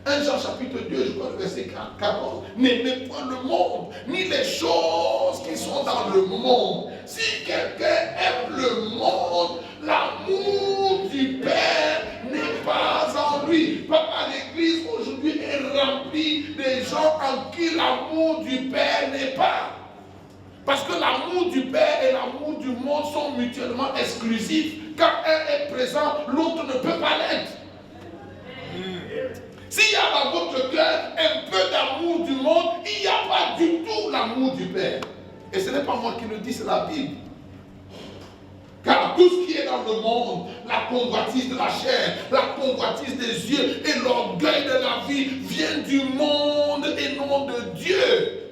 1 Jean chapitre 2, je crois le verset 14. N'aimez point le monde, ni les choses qui sont dans le monde. Si quelqu'un aime le monde, l'amour du Père n'est pas en lui. Papa, l'église aujourd'hui est remplie des gens en qui l'amour du Père n'est pas. Parce que l'amour du Père et l'amour du monde sont mutuellement exclusifs. Quand un est présent, l'autre ne peut pas l'être. S'il y a dans votre cœur un peu d'amour du monde, il n'y a pas du tout l'amour du Père. Et ce n'est pas moi qui le dis, c'est la Bible. Car tout ce qui est dans le monde, la convoitise de la chair, la convoitise des yeux et l'orgueil de la vie vient du monde et non de Dieu.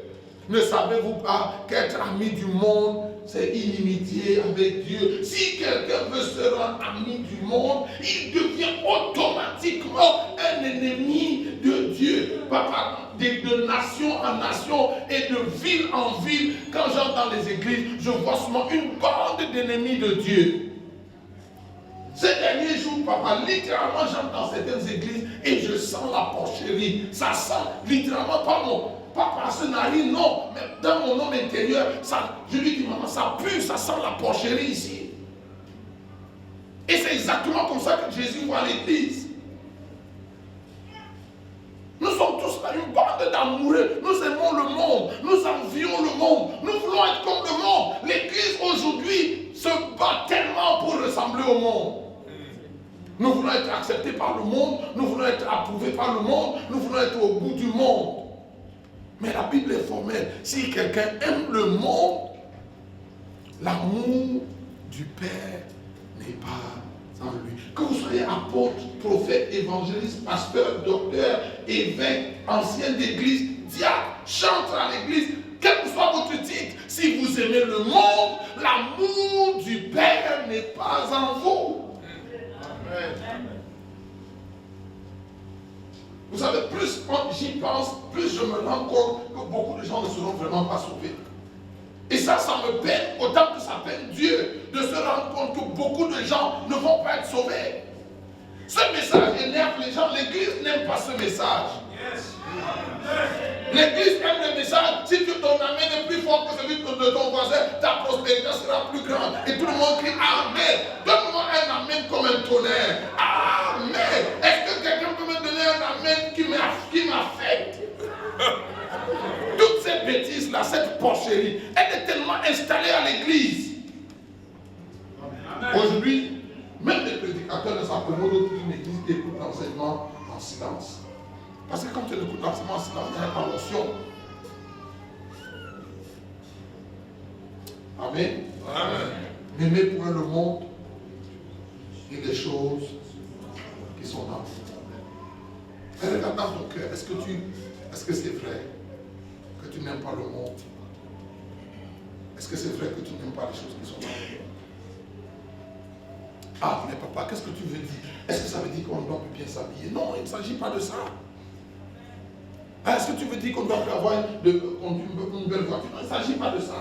Ne savez-vous pas qu'être ami du monde, c'est inimitié avec Dieu? Si quelqu'un veut se rendre ami du monde, il devient automatiquement un ennemi de Dieu. Papa, de nation en nation et de ville en ville, quand j'entre dans les églises, je vois souvent une bande d'ennemis de Dieu. Ces derniers jours, papa, littéralement, j'entre dans certaines églises et je sens la porcherie. Ça sent littéralement pas par ce narine, non, mais dans mon homme intérieur, ça, je lui dis, maman, ça pue, ça sent la porcherie ici. Et c'est exactement comme ça que Jésus voit l'église. Nous sommes tous là, une bande d'amoureux. Nous aimons le monde, nous envions le monde, nous voulons être comme le monde. L'église aujourd'hui se bat tellement pour ressembler au monde. Nous voulons être acceptés par le monde, nous voulons être approuvés par le monde, nous voulons être au bout du monde. Mais la Bible est formelle. Si quelqu'un aime le monde, l'amour du Père n'est pas en lui. Que vous soyez apôtre, prophète, évangéliste, pasteur, docteur, évêque, ancien d'église, diacre, chantre à l'église, quel que soit votre titre, si vous aimez le monde, l'amour du Père n'est pas en vous. Amen. Vous savez, plus j'y pense, plus je me rends compte que beaucoup de gens ne seront vraiment pas sauvés. Et ça me peine autant que ça peine Dieu de se rendre compte que beaucoup de gens ne vont pas être sauvés. Ce message énerve les gens. L'église n'aime pas ce message. L'église aime le message. Si ton amen est plus fort que celui de ton voisin, ta prospérité sera plus grande. Et tout le monde crie Amen. Donne-moi un amen comme un tonnerre. Amen. Est-ce que quelqu'un peut me donner un amen qui m'affecte? Toutes ces bêtises-là, cette porcherie, elle est tellement vraiment installé à l'église. Aujourd'hui, même les prédicateurs ne s'accommodent d'une église qui écoute l'enseignement en silence. Parce que quand tu écoutes l'enseignement en silence, il y a une allocution. Amen. N'aimez point le monde et les choses qui sont dans le monde. Regarde dans ton cœur, est-ce que c'est vrai que tu n'aimes pas le monde? Est-ce que c'est vrai que tu n'aimes pas les choses qui sont dans le monde? Ah, mais papa, qu'est-ce que tu veux dire? Est-ce que ça veut dire qu'on doit bien s'habiller? Non, il ne s'agit pas de ça. Est-ce que tu veux dire qu'on doit avoir une belle voiture? Non, il ne s'agit pas de ça.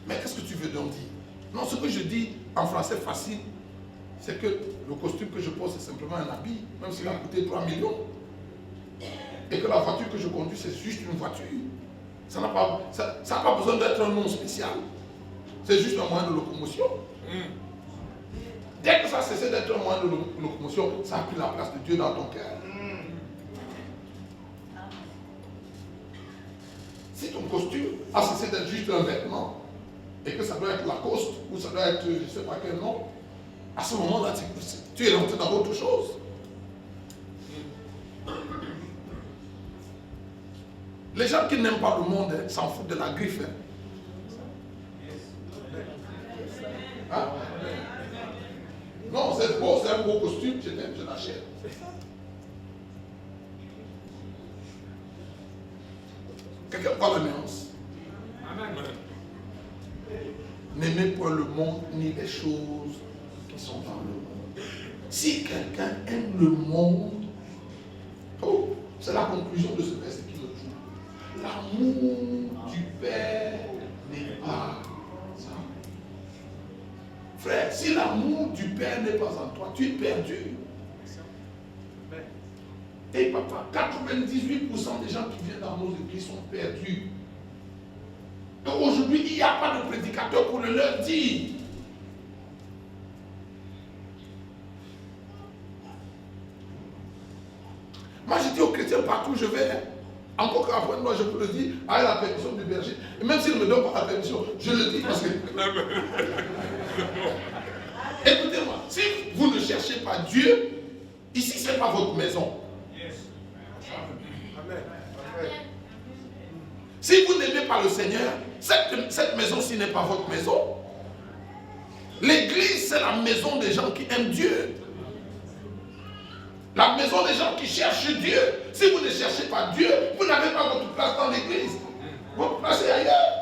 Mais qu'est-ce que tu veux donc dire? Non, ce que je dis en français facile, c'est que le costume que je porte, c'est simplement un habit, même s'il a coûté 3 millions. Et que la voiture que je conduis, c'est juste une voiture. Ça n'a pas besoin d'être un nom spécial. C'est juste un moyen de locomotion. Dès que ça a cessé d'être un moyen de locomotion, ça a pris la place de Dieu dans ton cœur. Si ton costume a cessé d'être juste un vêtement, et que ça doit être Lacoste, ou ça doit être je ne sais pas quel nom, à ce moment-là, tu es rentré dans autre chose. Les gens qui n'aiment pas le monde s'en foutent de la griffe. Hein? Non, c'est beau, c'est un beau costume, je l'aime, je l'achète. Quelqu'un voit la nuance? N'aimez pas le monde ni les choses qui sont dans le monde. Si quelqu'un aime le monde, c'est la conclusion de ce verset qui nous joue. L'amour du Père n'est pas ça. Frère, si l'amour du Père n'est pas en toi, tu es perdu. Et papa, 98% des gens qui viennent dans nos églises sont perdus. Donc aujourd'hui, il n'y a pas de prédicateur pour le leur dire. Moi, je dis aux chrétiens partout où je vais, encore qu'après moi, je peux le dire, avec la permission du berger. Et même s'il ne me donne pas la permission, je le dis parce que... Écoutez-moi, si vous ne cherchez pas Dieu, ici, ce n'est pas votre maison. Si vous n'aimez pas le Seigneur, cette maison-ci n'est pas votre maison. L'église, c'est la maison des gens qui aiment Dieu. La maison des gens qui cherchent Dieu. Si vous ne cherchez pas Dieu, vous n'avez pas votre place dans l'église. Votre place est ailleurs.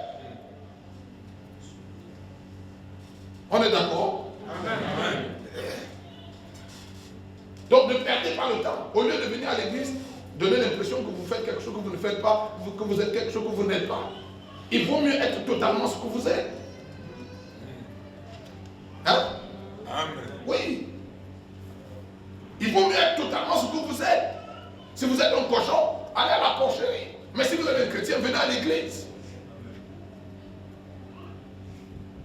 On est d'accord? Amen. Donc ne perdez pas le temps. Au lieu de venir à l'église, donner l'impression que vous faites quelque chose que vous ne faites pas, que vous êtes quelque chose que vous n'êtes pas. Il vaut mieux être totalement ce que vous êtes. Hein? Amen. Oui. Il vaut mieux être totalement ce que vous êtes. Si vous êtes un cochon, allez à la porcherie. Mais si vous êtes un chrétien, venez à l'église.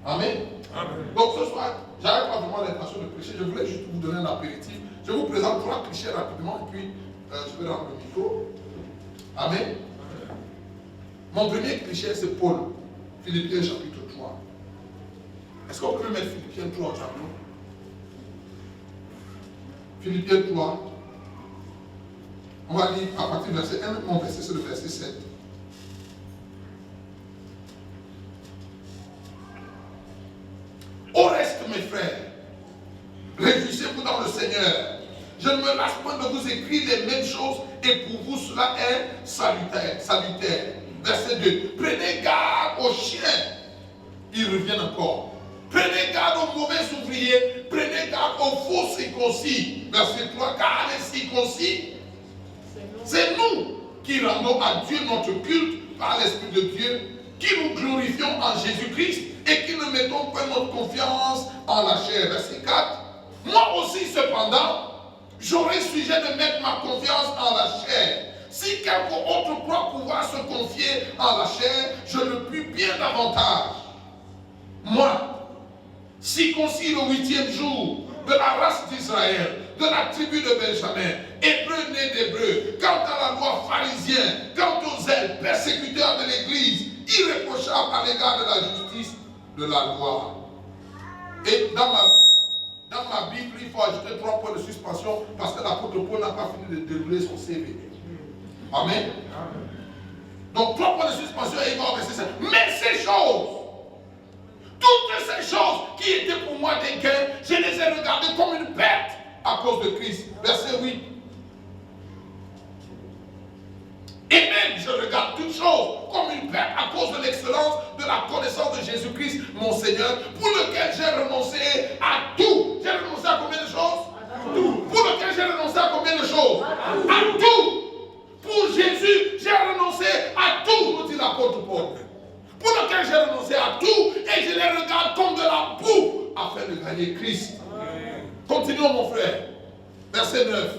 Amen. Amen. Donc ce soir, je n'avais pas vraiment l'intention de prêcher, je voulais juste vous donner un apéritif. Je vous présente 3 clichés rapidement et puis je vais rendre le micro. Amen. Amen. Mon premier cliché, c'est Paul. Philippiens chapitre 3. Est-ce qu'on peut mettre Philippiens 3 au tableau? Philippiens 3. On va lire à partir du verset 1. Mon verset, c'est le verset 7. Au reste, mes frères, réjouissez-vous dans le Seigneur. Je ne me lasse point de vous écrire les mêmes choses et pour vous cela est salutaire. Verset 2. Prenez garde aux chiens. Ils reviennent encore. Prenez garde aux mauvais ouvriers. Prenez garde aux faux circoncis. Verset 3. Car les circoncis, c'est nous qui rendons à Dieu notre culte par l'Esprit de Dieu, qui nous glorifions en Jésus-Christ et qui ne mettons pas notre confiance en la chair. Verset 4. Moi aussi, cependant, j'aurais sujet de mettre ma confiance en la chair. Si quelqu'un autre croit pouvoir se confier en la chair, je le puis bien davantage. Moi, circoncis le 8e jour, de la race d'Israël, de la tribu de Benjamin, hébreu né d'hébreu, quant à la loi pharisienne, quant au zèle un persécuteur de l'Église, irréprochable à l'égard de la justice de la loi. Et dans ma Bible, il faut ajouter 3 points de suspension parce que l'apôtre Paul n'a pas fini de dérouler son CV. Amen. Donc 3 points de suspension et il va au verset 7. Mais ces choses, toutes ces choses qui étaient pour moi des gains, je les ai regardées comme une perte à cause de Christ. Verset 8. Et même je regarde toutes choses comme une perte à cause de l'excellence de la connaissance de Jésus-Christ, mon Seigneur, pour lequel j'ai renoncé à tout. J'ai renoncé à combien de choses? À tout. Pour lequel j'ai renoncé à combien de choses? À tout. Pour Jésus, j'ai renoncé à tout, nous dit l'apôtre Paul. Pour lequel j'ai renoncé à tout et je les regarde comme de la boue afin de gagner Christ. Continuons mon frère. Verset 9.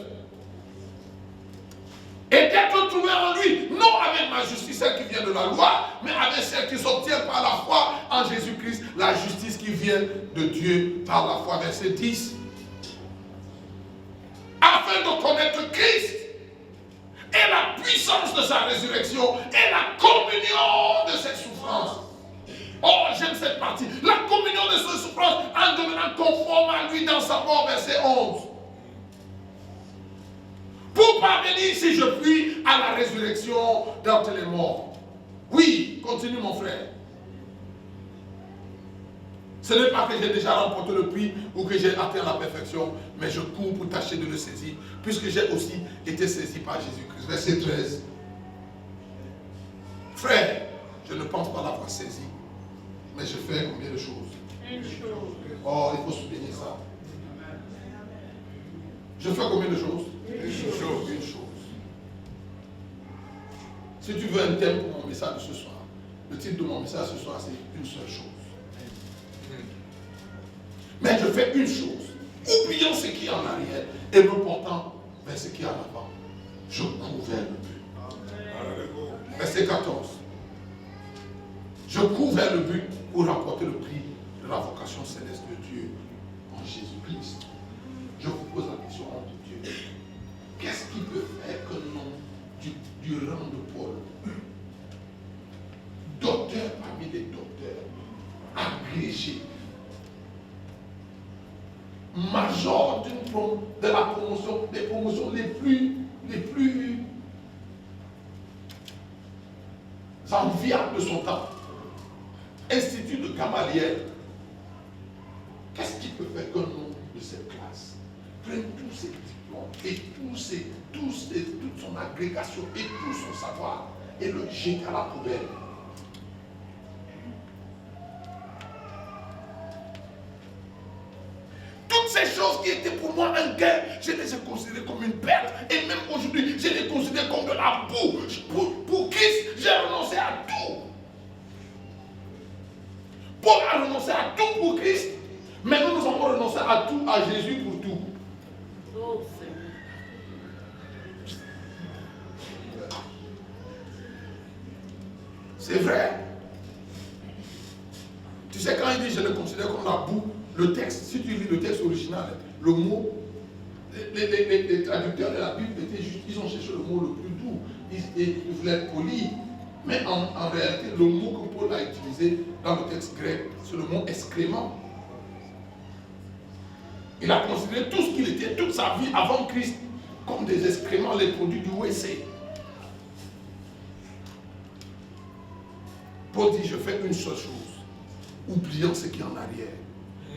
Et d'être trouvé en lui, non avec ma justice, celle qui vient de la loi, mais avec celle qui s'obtient par la foi en Jésus-Christ, la justice qui vient de Dieu par la foi. Verset 10. Afin de connaître Christ et la puissance de sa résurrection et la communion de ses souffrances. Oh, j'aime cette partie. La communion de ses souffrances en devenant conforme à lui dans sa mort. Verset 11. Pour parvenir, si je puis, à la résurrection d'entre les morts. Oui, continue mon frère. Ce n'est pas que j'ai déjà remporté le prix ou que j'ai atteint la perfection, mais je cours pour tâcher de le saisir, puisque j'ai aussi été saisi par Jésus-Christ. Verset 13. Frère, je ne pense pas l'avoir saisi, mais je fais combien de choses? Une chose. Oh, il faut souligner ça. Je fais combien de choses? Une chose. Une chose. Si tu veux un thème pour mon message de ce soir, le titre de mon message ce soir, c'est une seule chose. Mais je fais une chose, oubliant ce qui est en arrière et me portant vers ce qui est en avant. Je cours vers le but. Verset 14. Je cours vers le but pour remporter le prix de la vocation céleste de Dieu en Jésus-Christ. Je vous pose la question entre Dieu. Qu'est-ce qui peut faire que non du rang de Paul, docteur parmi les docteurs, agrégé, major de la promotion, des promotions les plus enviables de son temps, Institut de Gamaliel, qu'est-ce qui peut faire qu'un nom de cette classe prenne tous ses diplômes et toute son agrégation et tout son savoir et le jette à la poubelle? Toutes ces choses qui étaient pour moi un gain, je les ai considérées comme une perte. Et même aujourd'hui, je les considère comme de la boue. Pour Christ, j'ai renoncé à tout. Paul a renoncé à tout pour Christ. Mais nous avons renoncé à tout, à Jésus pour tout. Oh, c'est vrai. Tu sais, quand il dit je le considère comme la boue, le texte, si tu lis le texte original, le mot, les traducteurs de la Bible étaient juste, ils ont cherché le mot le plus doux. Ils voulaient être polis. Mais en réalité, le mot que Paul a utilisé dans le texte grec, c'est le mot excrément. Il a considéré tout ce qu'il était, toute sa vie avant Christ, comme des excréments, les produits du WC. Paul dit, je fais une seule chose, oubliant ce qui est en arrière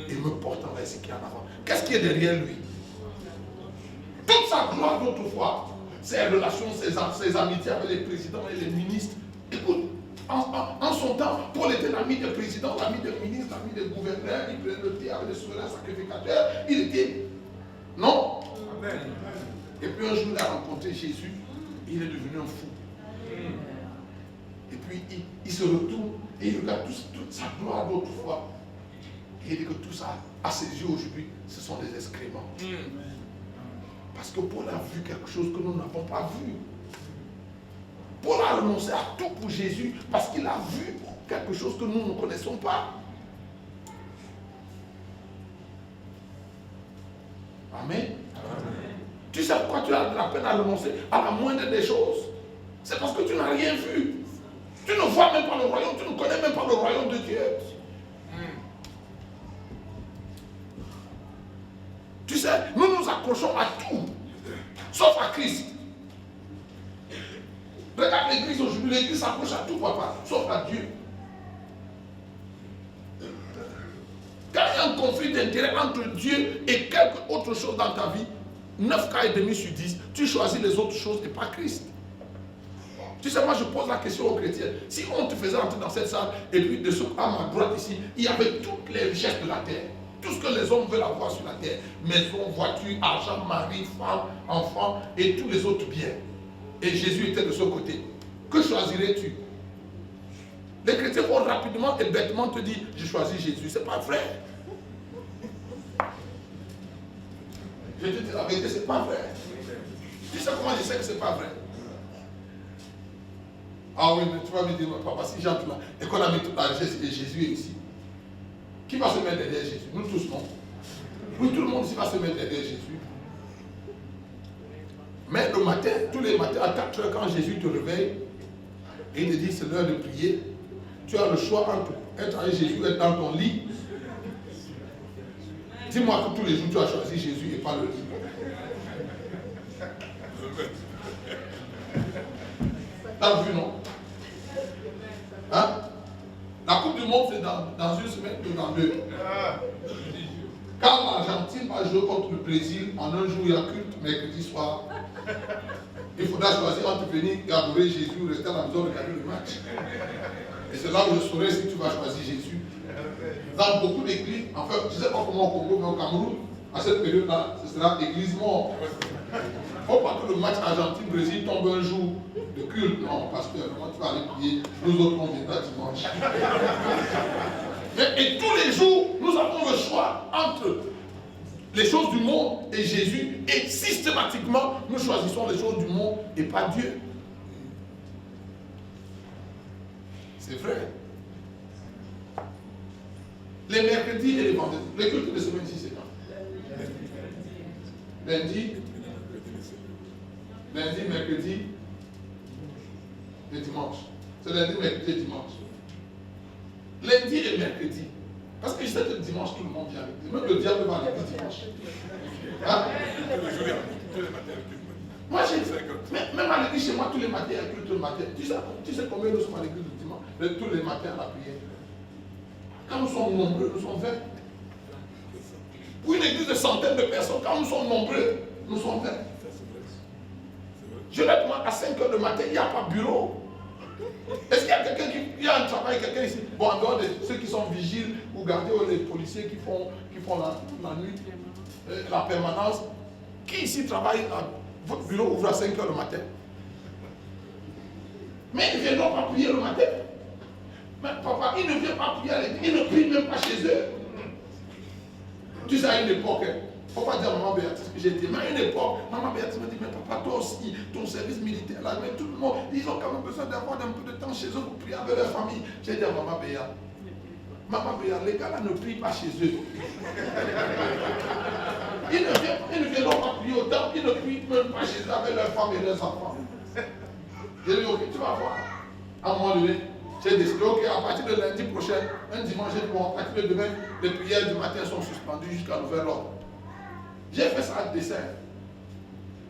et me portant vers ce qui est en avant. Qu'est-ce qui est derrière lui? Toute sa gloire d'autrefois, ses relations, ses amitiés avec les présidents et les ministres. Écoute, en son temps, Paul était l'ami des présidents, l'ami des ministres, l'ami des gouverneurs, il prenait le thé avec les souverains sacrificateurs, il était... Non? Amen. Et puis un jour, il a rencontré Jésus, et il est devenu un fou. Et puis, il se retourne, et il regarde toute sa gloire d'autrefois. Et il dit que tout ça, à ses yeux aujourd'hui, ce sont des excréments. Parce que Paul a vu quelque chose que nous n'avons pas vu. Paul a renoncé à tout pour Jésus parce qu'il a vu quelque chose que nous ne connaissons pas. Amen. Amen. Tu sais pourquoi tu as de la peine à renoncer à la moindre des choses? C'est parce que tu n'as rien vu. Tu ne vois même pas le royaume, tu ne connais même pas le royaume de Dieu. Tu sais, nous nous accrochons à tout, sauf à Christ. Regarde l'église aujourd'hui, l'église s'accroche à tout, papa, sauf à Dieu. Quand il y a un conflit d'intérêt entre Dieu et quelque autre chose dans ta vie, 9 cas et demi sur 10, tu choisis les autres choses et pas Christ. Tu sais, moi je pose la question aux chrétiens. Si on te faisait entrer dans cette salle, et puis de ce à ma droite ici, il y avait toutes les richesses de la terre. Tout ce que les hommes veulent avoir sur la terre. Maison, voiture, argent, mari, femme, enfant et tous les autres biens. Et Jésus était de ce côté. Que choisirais-tu? Les chrétiens vont rapidement et bêtement te dire, je choisis Jésus. C'est pas vrai. Je te dis la vérité, c'est pas vrai. Tu sais comment je sais que c'est pas vrai? Ah oui, mais tu vas me dire, papa, si j'entre là, et qu'on a mis toute la richesse et Jésus est ici, qui va se mettre derrière Jésus? Nous tous, non? Oui, tout le monde ici va se mettre derrière Jésus. Mais le matin, tous les matins, à 4 heures, quand Jésus te réveille, et il te dit, c'est l'heure de prier, tu as le choix entre être avec Jésus, être dans ton lit. Dis-moi que tous les jours, tu as choisi Jésus et pas le lit. T'as vu, non? Hein? La Coupe du Monde, c'est dans une semaine ou dans deux. Quand l'Argentine va jouer contre le Brésil, en un jour, il y a culte, mercredi soir. Il faudra choisir entre venir adorer Jésus ou rester à la maison et regarder le match. Et c'est là où je saurai si tu vas choisir Jésus. Dans beaucoup d'églises, enfin, je ne sais pas comment au Congo, mais au Cameroun, à cette période-là, ce sera église mort. Il ne faut pas que le match Argentine-Brésil tombe un jour de culte. Non, pasteur, vraiment, tu vas aller prier. Nous autres, on viendra dimanche. Et tous les jours, nous avons le choix entre les choses du monde et Jésus. Et systématiquement, nous choisissons les choses du monde et pas Dieu. C'est vrai. Les mercredis et les vendredis. Les cultes de semaine ici, c'est quand? Lundi, mercredi et dimanche. C'est lundi, mercredi et dimanche. Lundi et mercredi. Parce que je sais que le dimanche, tout le monde vient à l'église. Même le diable va à l'église dimanche. Hein? Moi, même à l'église chez moi, tous les matins, il y a culte le matin. Tu sais combien nous sommes à l'église le dimanche? Tous les matins à la prière. Quand nous sommes nombreux, nous sommes 20. Pour une église de centaines de personnes, quand nous sommes nombreux, nous sommes 20. Je leur demande à 5 heures du matin, il n'y a pas de bureau. Est-ce qu'il y a quelqu'un qui a un travail, quelqu'un ici? Bon, en dehors de ceux qui sont vigiles ou gardés, ou les policiers qui font la nuit, la permanence, qui ici travaille à votre bureau ouvre à 5 heures le matin? Mais ils ne viendront pas prier le matin. Mais papa, ils ne viennent pas prier à l'église, ils ne prient même pas chez eux. Tu sais, à une époque, il ne faut pas dire à maman Béatrice que j'ai dit, mais à une époque, maman Béatrice m'a dit, mais papa, toi aussi, ton service militaire là, mais tout le monde, ils ont quand même besoin d'avoir un peu de temps chez eux pour prier avec leur famille. J'ai dit à maman Béa, les gars là ne prient pas chez eux. Ils ne viendront pas prier autant, ils ne prient même pas chez eux avec leurs femmes et leurs enfants. J'ai dit, ok, tu vas voir. À un moment donné, j'ai décidé, ok, à partir de lundi prochain, un dimanche, j'ai dit, bon, à partir de demain, les prières du matin sont suspendues jusqu'à nouvel ordre. J'ai fait ça à dessin.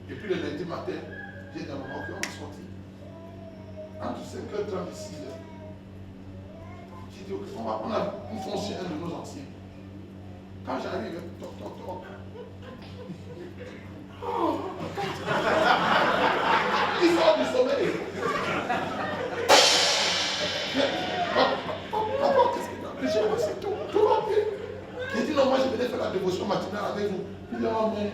Et puis le lundi matin, j'ai dit à maman, ok, on est sorti. Entre 5h30 et 6h. J'ai dit, ok, on a une fonction un de nos anciens. Quand j'arrive, toc, toc, toc. Oh. Il sort du sommeil. Papa, qu'est-ce qu'il a? J'ai passé tout va bien. J'ai dit non, moi je venais faire la dévotion matinale avec vous. Il dit non, mais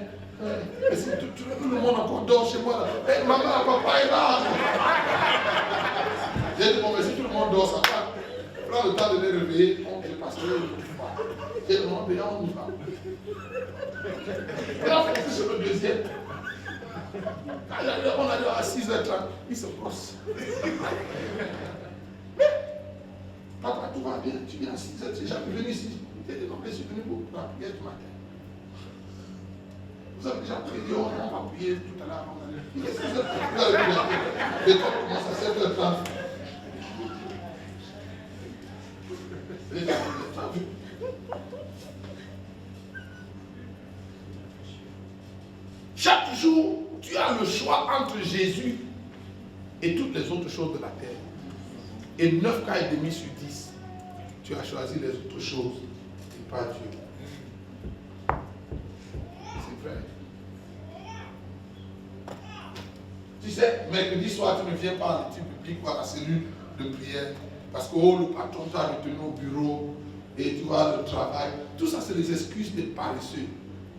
si tout le monde encore dort chez moi là. Hey, maman, papa est là. J'ai dit bon, mais si tout le monde dort, ça va. Prends le temps de les réveiller. Bon, j'ai passé le temps. J'ai demandé, on y va. Et là, on fait sur le deuxième. Quand on arrive à 6h30, il se brosse. Mais, papa, tout va bien, tu viens à 6h, tu n'es jamais venu ici. J'ai dit non, mais je suis venu pour la prière du matin. Vous avez déjà prié, on va prier tout à l'heure. Qu'est-ce que vous avez déjà prié? L'école commence à 7h30. Chaque jour, tu as le choix entre Jésus et toutes les autres choses de la terre. Et 9 cas et demi sur 10, tu as choisi les autres choses et pas Dieu. C'est vrai. Tu sais, mercredi soir, tu ne viens pas à l'étude publique ou à la cellule de prière parce que le patron t'a retenu au bureau et tu vois le travail. Tout ça, c'est des excuses des paresseux.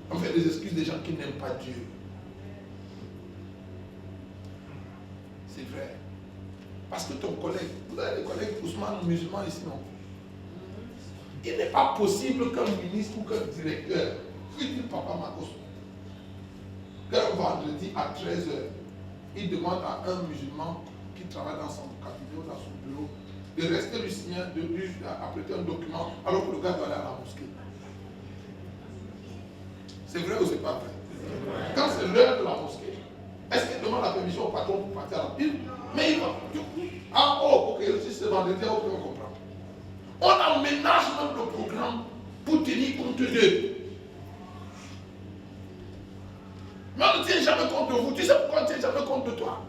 En fait, des excuses des gens qui n'aiment pas Dieu. C'est vrai. Parce que ton collègue, vous avez des collègues musulmans ici, non? Il n'est pas possible qu'un ministre ou qu'un directeur, dit Papa Makos, qu'un vendredi à 13h, il demande à un musulman qui travaille dans son cabinet ou dans son bureau de rester lui signer, de lui apprêter un document alors que le gars doit aller à la mosquée. C'est vrai ou c'est pas vrai? Quand c'est l'heure de la mosquée, est-ce qu'il demande la permission au patron pour partir à la ville? Mais il va. Ah, oh, ok, si c'est vendredi, ok, on comprend. On aménage même le programme pour tenir compte d'eux. Mais on ne tient jamais compte de vous. Tu sais pourquoi on ne tient jamais compte de toi?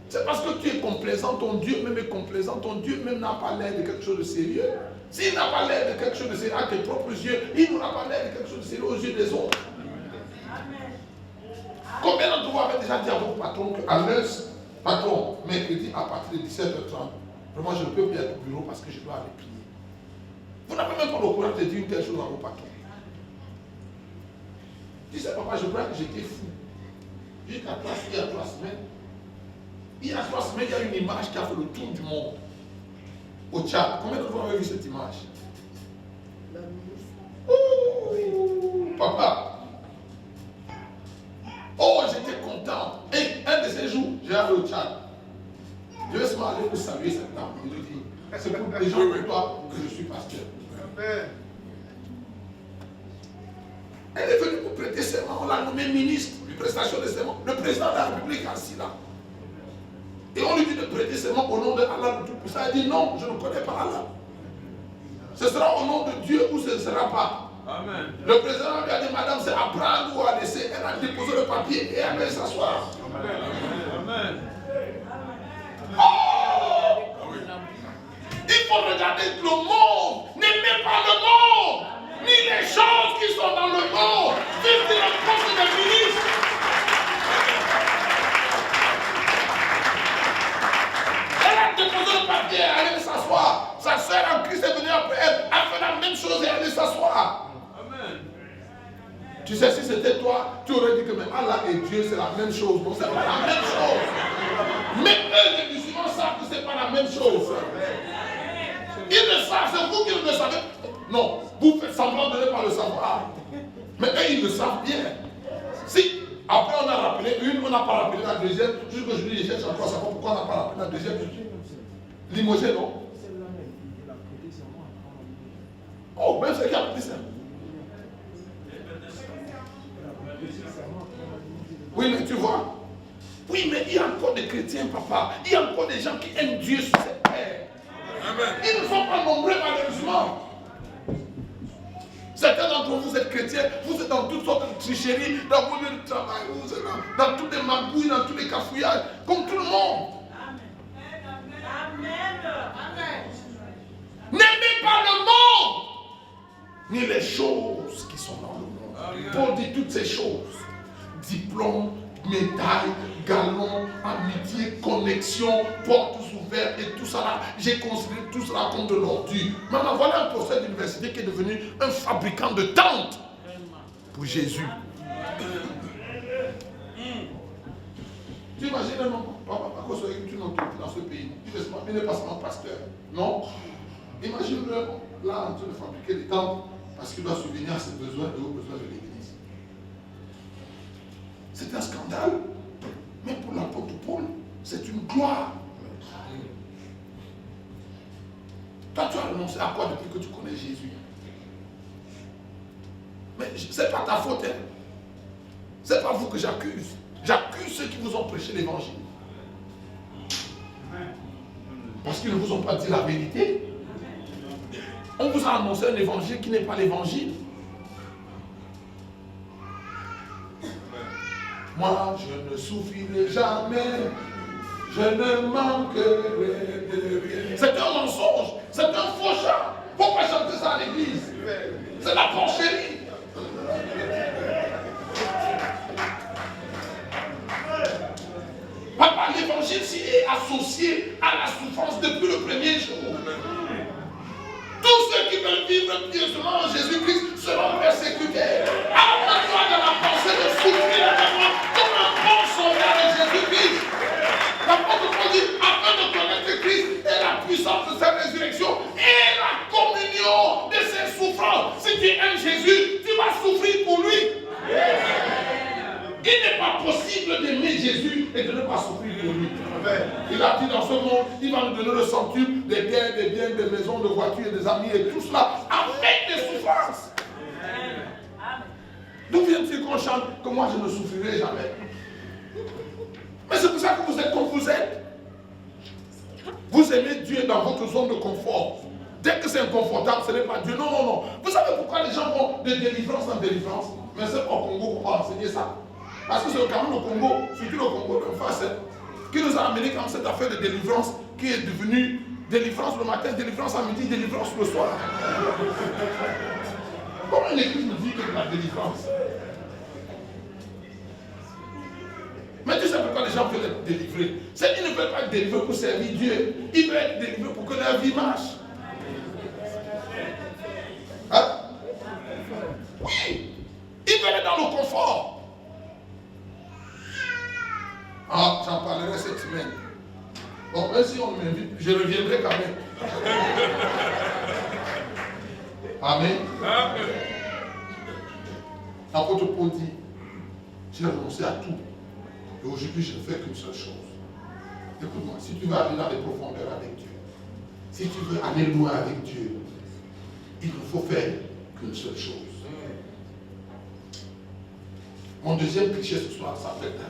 C'est parce que tu es complaisant, ton Dieu même est complaisant, ton Dieu même n'a pas l'air de quelque chose de sérieux. S'il n'a pas l'air de quelque chose de sérieux à tes propres yeux, il n'aura pas l'air de quelque chose de sérieux aux yeux des autres. Combien d'entre vous avez déjà dit à votre patron qu'à l'heure, patron, mercredi à partir de 17h30, vraiment je ne peux plus être au bureau parce que je dois aller prier. Vous n'avez même pas le courage de dire une telle chose à vos patrons. Tu sais, papa, je crois que j'étais fou. Jusqu'à il y a 3 semaines. Il y a 3 semaines, il y a une image qui a fait le tour du monde. Au Tchad. Combien de vous avez vu cette image? Papa. Oh, j'étais content. Et un de ces jours, j'ai allé au Tchad. Je vais seulement aller pour saluer cette dame. Je lui dis, c'est pour les gens comme toi que je suis pasteur. Elle est venue pour prêter serment. On l'a nommé ministre de prestation de serment. Le président de la République est assis là. Et on lui dit de prêter serment au nom de Allah le Tout-Puissant. Elle dit non, je ne connais pas Allah. Ce sera au nom de Dieu ou ce ne sera pas. Amen. Le président lui a dit, madame, c'est à prendre ou à laisser. Elle a déposé le papier et elle va s'asseoir. Amen. Oh! Il faut regarder le monde. N'aimez pas le monde, ni les choses qui sont dans le monde. Vivez le poste de ministre. Elle a déposé le papier, elle allait s'asseoir. Sa soeur en Christ est venue après elle, a fait la même chose et elle allait s'asseoir. Tu sais, si c'était toi, tu aurais dit que même Allah et Dieu, c'est la même chose. Non, c'est pas la même chose. Même eux, les musulmans, savent que c'est pas la même chose. Ils le savent, c'est vous qui ne le savez. Non, vous faites semblant de ne pas le savoir. Mais eux, ils le savent bien. Si, après on a rappelé une, on n'a pas rappelé la deuxième, jusqu'aujourd'hui, je cherche encore à savoir pourquoi on n'a pas rappelé la deuxième. Limogé, non? Oh, même c'est qui a pris ça. Oui, mais tu vois. Oui, mais il y a encore des chrétiens, papa. Il y a encore des gens qui aiment Dieu sur cette terre. Amen. Ils ne sont pas nombreux, malheureusement. Certains d'entre vous êtes chrétiens, vous êtes dans toutes sortes de tricheries, dans vos lieux de travail, vous êtes dans toutes les magouilles, dans tous les cafouillages, comme tout le monde. Amen. N'aimez pas le monde, ni les choses qui sont dans le monde. Paul dit toutes ces choses. Diplôme, médaille, galon, amitié, connexion, portes ouvertes et tout ça là. J'ai considéré tout cela comme de l'ordure. Maman, voilà un professeur d'université qui est devenu un fabricant de tentes pour Jésus. Tu imagines un homme, à cause de une autorité dans ce pays, il n'est pas seulement pasteur. Non. Imagine-le là en train de fabriquer des tentes parce qu'il doit subvenir à ses besoins et aux besoins de l'église. C'est un scandale. Mais pour l'apôtre Paul, c'est une gloire. Toi, tu as renoncé à quoi depuis que tu connais Jésus? Mais ce n'est pas ta faute. Hein? Ce n'est pas vous que j'accuse. J'accuse ceux qui vous ont prêché l'évangile. Parce qu'ils ne vous ont pas dit la vérité. On vous a annoncé un évangile qui n'est pas l'évangile. Moi, je ne souffrirai jamais. Je ne manquerai de rien. C'est un mensonge. C'est un faux chant. Pourquoi chanter ça à l'église? C'est la porcherie. Papa, l'évangile s'il est associé à la souffrance depuis le premier jour. Tous ceux qui veulent vivre pieusement en Jésus-Christ seront persécutés. Amène-toi dans la pensée de souffrir comme un bon soldat de Jésus-Christ. L'apôtre Paul dit, afin de connaître Christ et la puissance de sa résurrection et la communion de ses souffrances. Si tu aimes Jésus, tu vas souffrir pour lui. Il n'est pas possible d'aimer Jésus et de ne pas souffrir pour lui. Il a dit dans ce monde, il va nous donner le centuple, des terres, des biens, des maisons, des voitures, des amis et tout cela avec des souffrances. D'où vient-il qu'on chante que moi je ne souffrirai jamais? Mais c'est pour ça que vous êtes comme vous êtes. Vous aimez Dieu dans votre zone de confort. Dès que c'est inconfortable, ce n'est pas Dieu. Non, non, non. Vous savez pourquoi les gens vont de délivrance en délivrance? Mais c'est au Congo qu'on va enseigner ça. Parce que c'est quand même le Congo, surtout le Congo de face, qui nous a amené comme cette affaire de délivrance qui est devenue délivrance le matin, délivrance à midi, délivrance le soir. Comment l'église nous dit que c'est la délivrance? Mais tu sais pourquoi les gens veulent être délivrés? C'est qu'ils ne veulent pas être délivrés pour servir Dieu. Ils veulent être délivrés pour que leur vie marche. Hein? Oui. Ils veulent être dans le confort. Ah, j'en parlerai cette semaine. Bon, même si on m'invite, je reviendrai quand même. Amen. L'apôtre Paul dit, j'ai renoncé à tout. Et aujourd'hui, je ne fais qu'une seule chose. Écoute-moi, si tu veux aller dans les profondeurs avec Dieu, si tu veux aller loin avec Dieu, il ne faut faire qu'une seule chose. Mon deuxième cliché ce soir s'appelle David.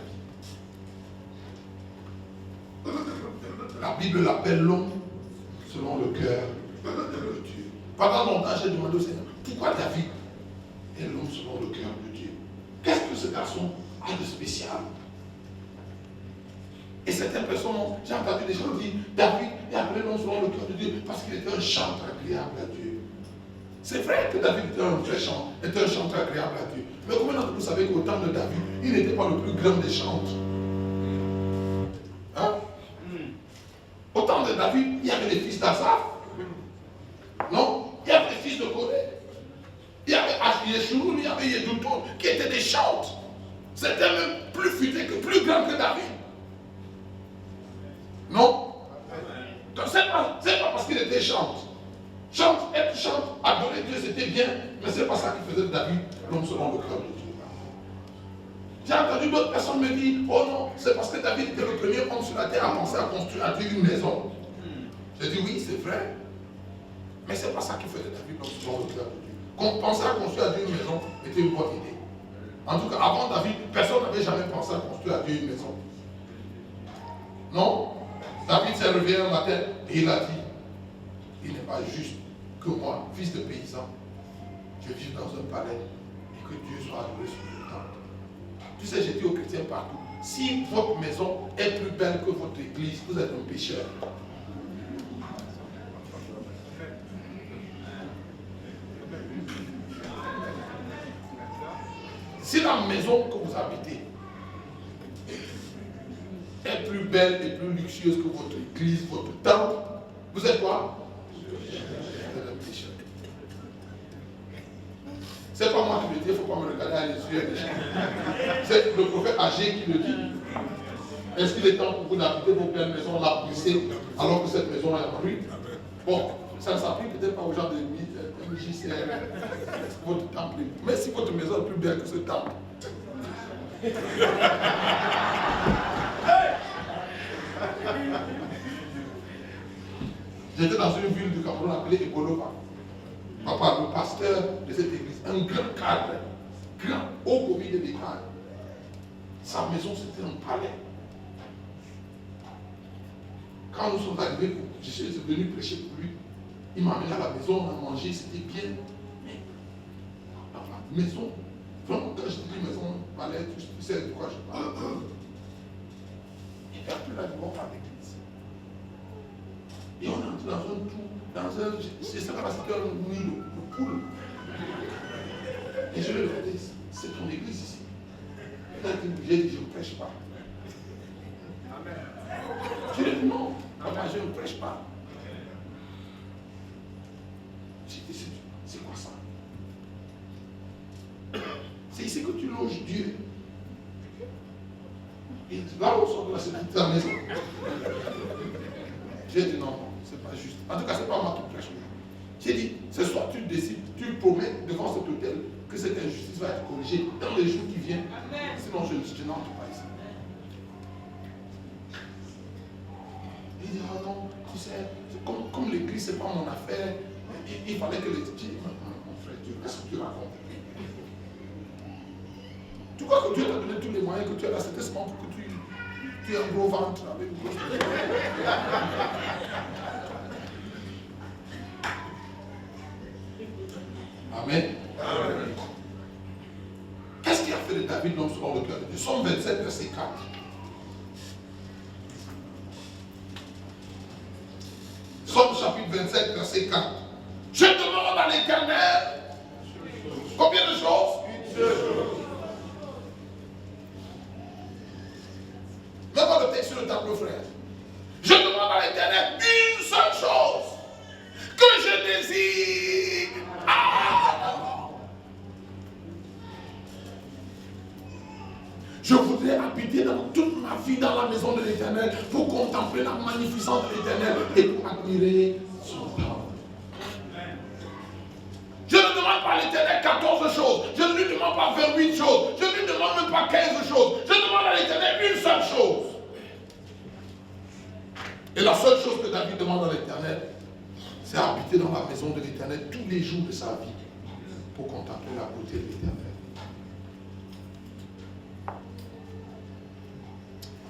La Bible l'appelle l'homme selon le cœur de Dieu. Pendant longtemps, j'ai demandé au Seigneur, pourquoi David est l'homme selon le cœur de Dieu? Qu'est-ce que ce garçon a de spécial? Et certaines personnes, j'ai entendu des gens dire, David est appelé l'homme selon le cœur de Dieu parce qu'il était un chanteur agréable à Dieu. C'est vrai que David était un vrai chanteur, était un chanteur agréable à Dieu. Mais comment d'entre vous savez qu'au temps de David, il n'était pas le plus grand des chantres? Hein? Au temps de David, il y avait les fils d'Asaph. Non? Il y avait les fils de Corée. Il y avait Yeshurun, il y avait Yedouton, qui étaient des chantres. C'était même plus futé que, plus grand que David. Non? Donc c'est pas parce qu'il était chante. Être chante, adorer Dieu, c'était bien, mais c'est pas ça qui faisait de David l'homme selon le cœur de Dieu. J'ai entendu d'autres personnes me dire, oh non, c'est parce que David était le premier homme sur la terre à penser à construire à Dieu une maison. J'ai dit oui, c'est vrai. Mais c'est pas ça qui faisait de David l'homme selon le cœur de Dieu. Penser à construire à Dieu une maison était une bonne idée. En tout cas, avant David, personne n'avait jamais pensé à construire à Dieu une maison. Non? David s'est réveillé un matin et il a dit, il n'est pas juste que moi, fils de paysan, je vis dans un palais et que Dieu soit adoré sur le temple. Tu sais, j'ai dit aux chrétiens partout, si votre maison est plus belle que votre église, vous êtes un pécheur. Si la maison que vous habitez est plus belle et plus luxueuse que votre église, votre temple, vous êtes quoi? Vous êtes un pécheur. C'est pas moi qui le dis, il ne faut pas me regarder à les yeux. C'est le prophète âgé qui le dit. Est-ce qu'il est temps pour vous d'habiter vos belles maisons là poussées alors que cette maison est en ruine? Bon, ça ne s'applique peut-être pas aux gens de MJCR, votre temple. Mais si votre maison est plus belle que ce temple, j'étais dans une ville du Cameroun appelée Ekoloba. Papa, le pasteur de cette église, un grand cadre, grand, haut commis de l'école. Sa maison, c'était un palais. Quand nous sommes arrivés, je suis venu prêcher pour lui. Il m'a amené à la maison, on a mangé, c'était bien. Mais la maison, vraiment, quand je dis maison, palais, tu sais de quoi je parle. Il n'y a plus la divorce à l'église. Et on est entré dans un trou, c'est ça parce qu'il y a un nid de poule. Et je lui ai demandé, c'est ton église ici? J'ai dit, je ne prêche pas. Je lui ai dit, non, papa, je ne prêche pas. J'ai dit, c'est quoi ça? C'est ici que tu loges Dieu. Et là, on sort de la sécurité à la maison. J'ai dit, non, c'est pas juste. En tout cas, c'est pas moi qui prêche. J'ai dit, ce soir, tu décides, tu promets devant cet hôtel que cette injustice va être corrigée dans les jours qui viennent. Sinon, je n'entre pas ici. Il dit, ah non, tu sais, comme l'église, c'est pas mon affaire, il fallait que les... Mon frère, qu'est-ce que tu racontes? Tu crois que Dieu t'a donné tous les moyens que tu as là, c'était seulement pour que tu aies un gros ventre avec une grosse... Amen. Amen. Qu'est-ce qu'il a fait de David l'homme selon le cœur de Dieu? Somme 27, verset 4. Somme chapitre 27, verset 4. Je demande à l'Éternel combien de choses? Une seule chose. Mets-moi le texte sur le tableau, frère. Je demande à l'Éternel une seule chose que je désire. Je voudrais habiter dans toute ma vie dans la maison de l'Éternel pour contempler la magnificence de l'Éternel et pour admirer son temple. Je ne demande pas à l'Éternel 14 choses. Je ne lui demande pas 28 choses. Je ne lui demande même pas 15 choses. Je demande à l'Éternel une seule chose. Et la seule chose que David demande à l'Éternel, c'est habiter dans la maison de l'Éternel tous les jours de sa vie pour contempler la beauté de l'Éternel.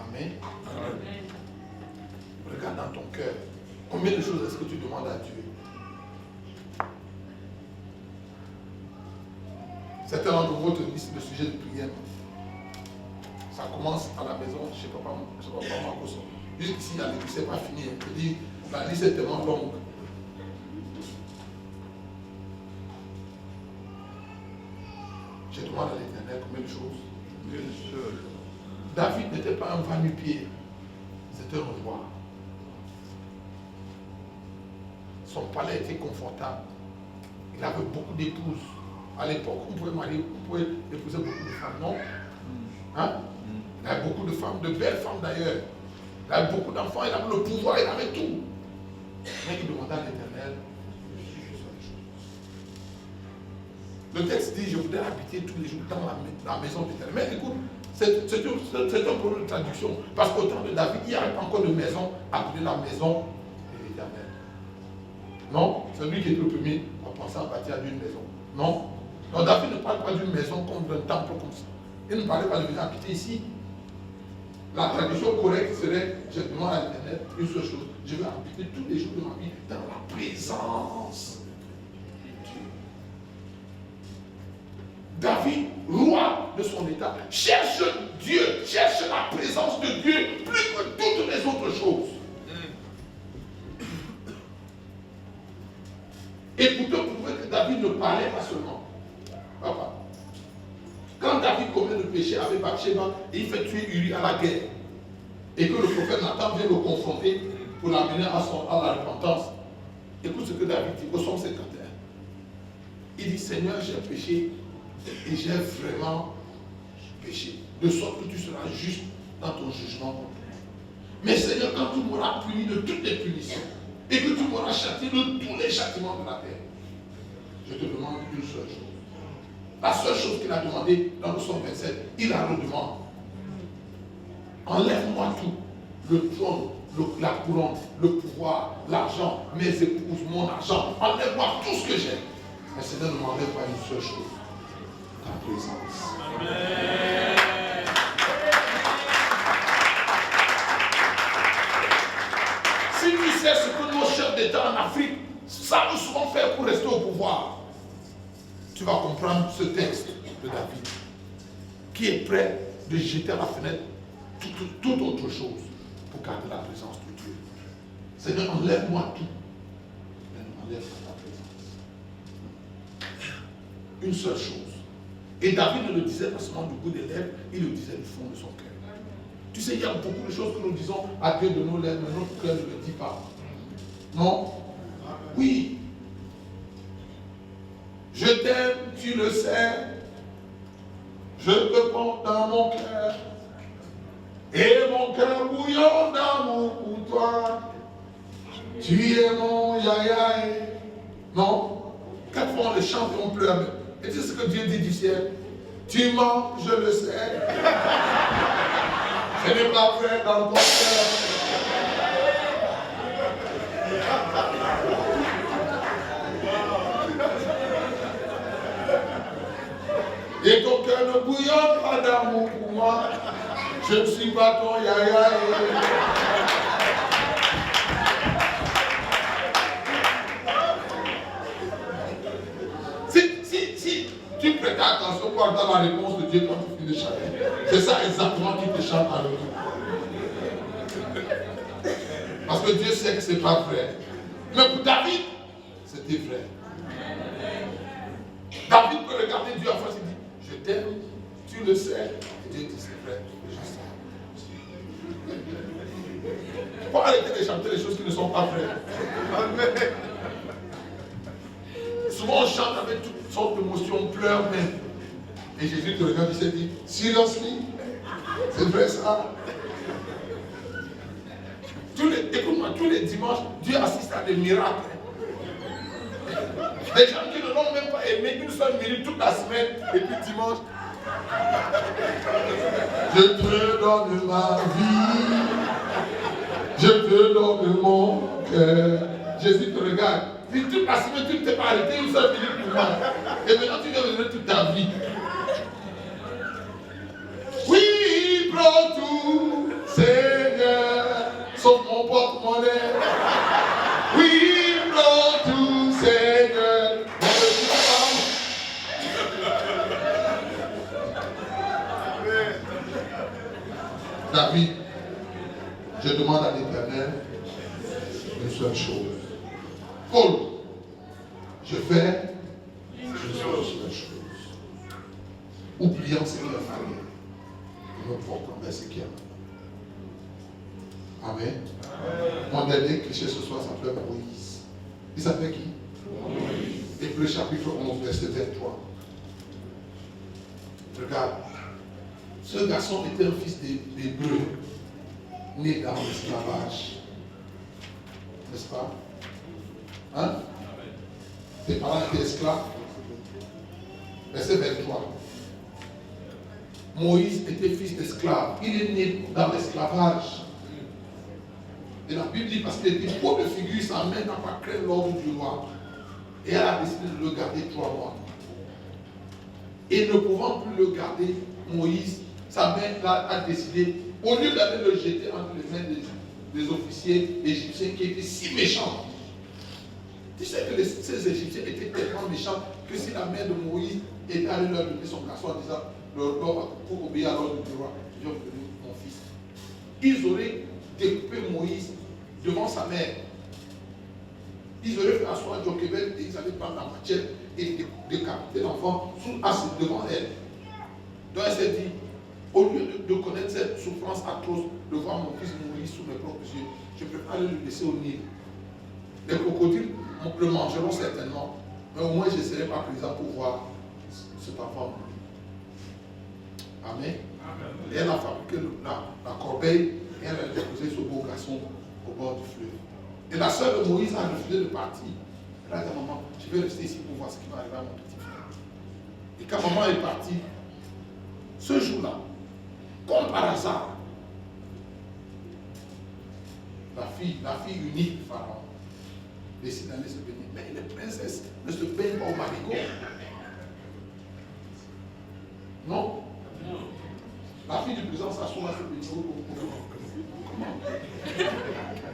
Amen. Amen. Regarde dans ton cœur. Combien de choses est-ce que tu demandes à Dieu? Certains d'entre vous lisent le sujet de prière. Ça commence à la maison chez papa Marcos. Jusqu'ici, la liste n'est pas finie. Je dis, la liste est tellement longue. Je demande à l'Éternel combien de choses? Une seule. David n'était pas un va-nu-pied. C'était un roi. Son palais était confortable. Il avait beaucoup d'épouses. À l'époque, on pouvait marier, on pouvait épouser beaucoup de femmes, non? Hein? Il avait beaucoup de femmes, de belles femmes d'ailleurs. Il avait beaucoup d'enfants, il avait le pouvoir, il avait tout. Mais il demanda à l'Éternel une seule chose. Le texte dit, je voudrais habiter tous les jours dans la maison de l'Éternel. Mais écoute, c'est un problème de traduction. Parce qu'au temps de David, il n'y avait pas encore de maison appelée la maison de l'Éternel. Non, c'est lui qui était le premier à penser à bâtir d'une maison. Non. Donc David ne parle pas d'une maison comme d'un temple comme ça. Il ne parlait pas de venir habiter ici. La traduction correcte serait, je demande à l'Éternel une seule chose. Je veux habiter tous les jours de ma vie dans la présence de Dieu. David, roi de son état, cherche Dieu, cherche la présence de Dieu plus que toutes les autres choses. Et pour te prouver que David ne parlait pas seulement. Papa, quand David commet le péché avec Bathsheba et il fait tuer Uri à la guerre, et que le prophète Nathan vient le confronter pour l'amener à la repentance, écoute ce que David dit au psaume 51. Il dit, Seigneur, j'ai péché et j'ai vraiment péché, de sorte que tu seras juste dans ton jugement. Mais Seigneur, quand tu m'auras puni de toutes les punitions et que tu m'auras châtié de tous les châtiments de la terre, je te demande une seule chose. La seule chose qu'il a demandé dans le psaume 27, il la redemande. Enlève-moi tout, le trône, la couronne, le pouvoir, l'argent, mes épouses, mon argent. Enlève-moi tout ce que j'ai. Mais Seigneur ne m'enlève pas une seule chose. Ta présence. Amen. savent souvent faire pour rester au pouvoir. Tu vas comprendre ce texte de David qui est prêt de jeter à la fenêtre toute autre chose pour garder la présence de Dieu. Seigneur, enlève-moi tout, mais enlève ta présence. Une seule chose. Et David ne le disait pas seulement du bout des lèvres, il le disait du fond de son cœur. Tu sais, il y a beaucoup de choses que nous disons à Dieu de nos lèvres, mais notre cœur ne le dit pas. Non? Oui. Je t'aime, tu le sais. Je te porte dans mon cœur. Et mon cœur bouillonne d'amour pour toi. Tu es mon yayaï. Non? Quelquefois on le chante et on pleure. Et tu sais ce que Dieu dit du ciel? Tu mens, je le sais. Ce n'est pas vrai dans ton cœur. Et ton cœur ne bouillonne pas d'amour pour moi. Je ne suis pas ton yaya. Si tu prêtes attention pour entendre la réponse de Dieu quand tu finis de chanter, c'est ça exactement qui te chante à l'oreille. Parce que Dieu sait que ce n'est pas vrai. Mais pour David, c'était vrai. David peut regarder Dieu en face et dire, je t'aime, tu le sais. Et Dieu dit, c'est vrai, je sais. Il faut arrêter de chanter les choses qui ne sont pas vraies. Amen. Souvent on chante avec toutes sortes d'émotions, on pleure même. Et Jésus te regarde et dit, seriously, c'est vrai ça. Écoute-moi, tous les dimanches, Dieu assiste à des miracles. Des gens qui ne l'ont même pas aimé une seule minute toute la semaine, et puis dimanche, je te donne ma vie, je te donne mon cœur. Jésus te regarde. Puis toute la semaine, tu ne t'es pas arrêté une seule minute pour moi. Et maintenant, tu viens me donner toute ta vie. Oui, prends tout, Seigneur, sauf mon porte-monnaie. Oui, prends tout, Seigneur. David, je demande à l'Éternel une seule chose. Paul, je fais une seule chose. Oubliant ce qui a fallu. Nous portons vers ce qui a fallu. Amen. Mon dernier cliché ce soir s'appelle Moïse. Il s'appelle qui? Moïse. Hébreux chapitre 11, verset 23. Regarde. Ce garçon était un fils d'Hébreu, né dans l'esclavage. N'est-ce pas? Hein? Tes parents étaient esclaves. Verset 23. Moïse était fils d'esclave. Il est né dans l'esclavage. Et la Bible dit parce qu'il était pauvre de figure, sa mère n'a pas craint l'ordre du roi. Et elle a décidé de le garder 3 mois. Et ne pouvant plus le garder, Moïse, sa mère a décidé, au lieu d'aller le jeter entre les mains des officiers égyptiens qui étaient si méchants. Tu sais que ces Égyptiens étaient tellement méchants que si la mère de Moïse était allée leur donner son garçon en disant, pour obéir à l'ordre du roi, je vais vous donner mon fils. Ils auraient découpé Moïse devant sa mère. Ils auraient fait asseoir Jochebed et ils allaient prendre la machette et décapiter l'enfant devant elle. Donc elle s'est dit, au lieu de connaître cette souffrance atroce de voir mon fils mourir sous mes propres yeux, je préfère le laisser au Nil. Les crocodiles le mangeront certainement, mais au moins je ne serai pas présent pour voir cet enfant mourir. Amen. Et elle a fabriqué la corbeille et elle a déposé ce beau garçon au bord du fleuve. Et la sœur de Moïse a refusé de partir. Elle a dit à maman, je vais rester ici pour voir ce qui va arriver à mon petit frère. Et quand maman est partie, ce jour-là, comme par hasard, la fille unique du pharaon décide d'aller se baigner. Mais les princesses ne se baignent pas au marigot. Non? La fille du président s'assoit à se baigner. Comment?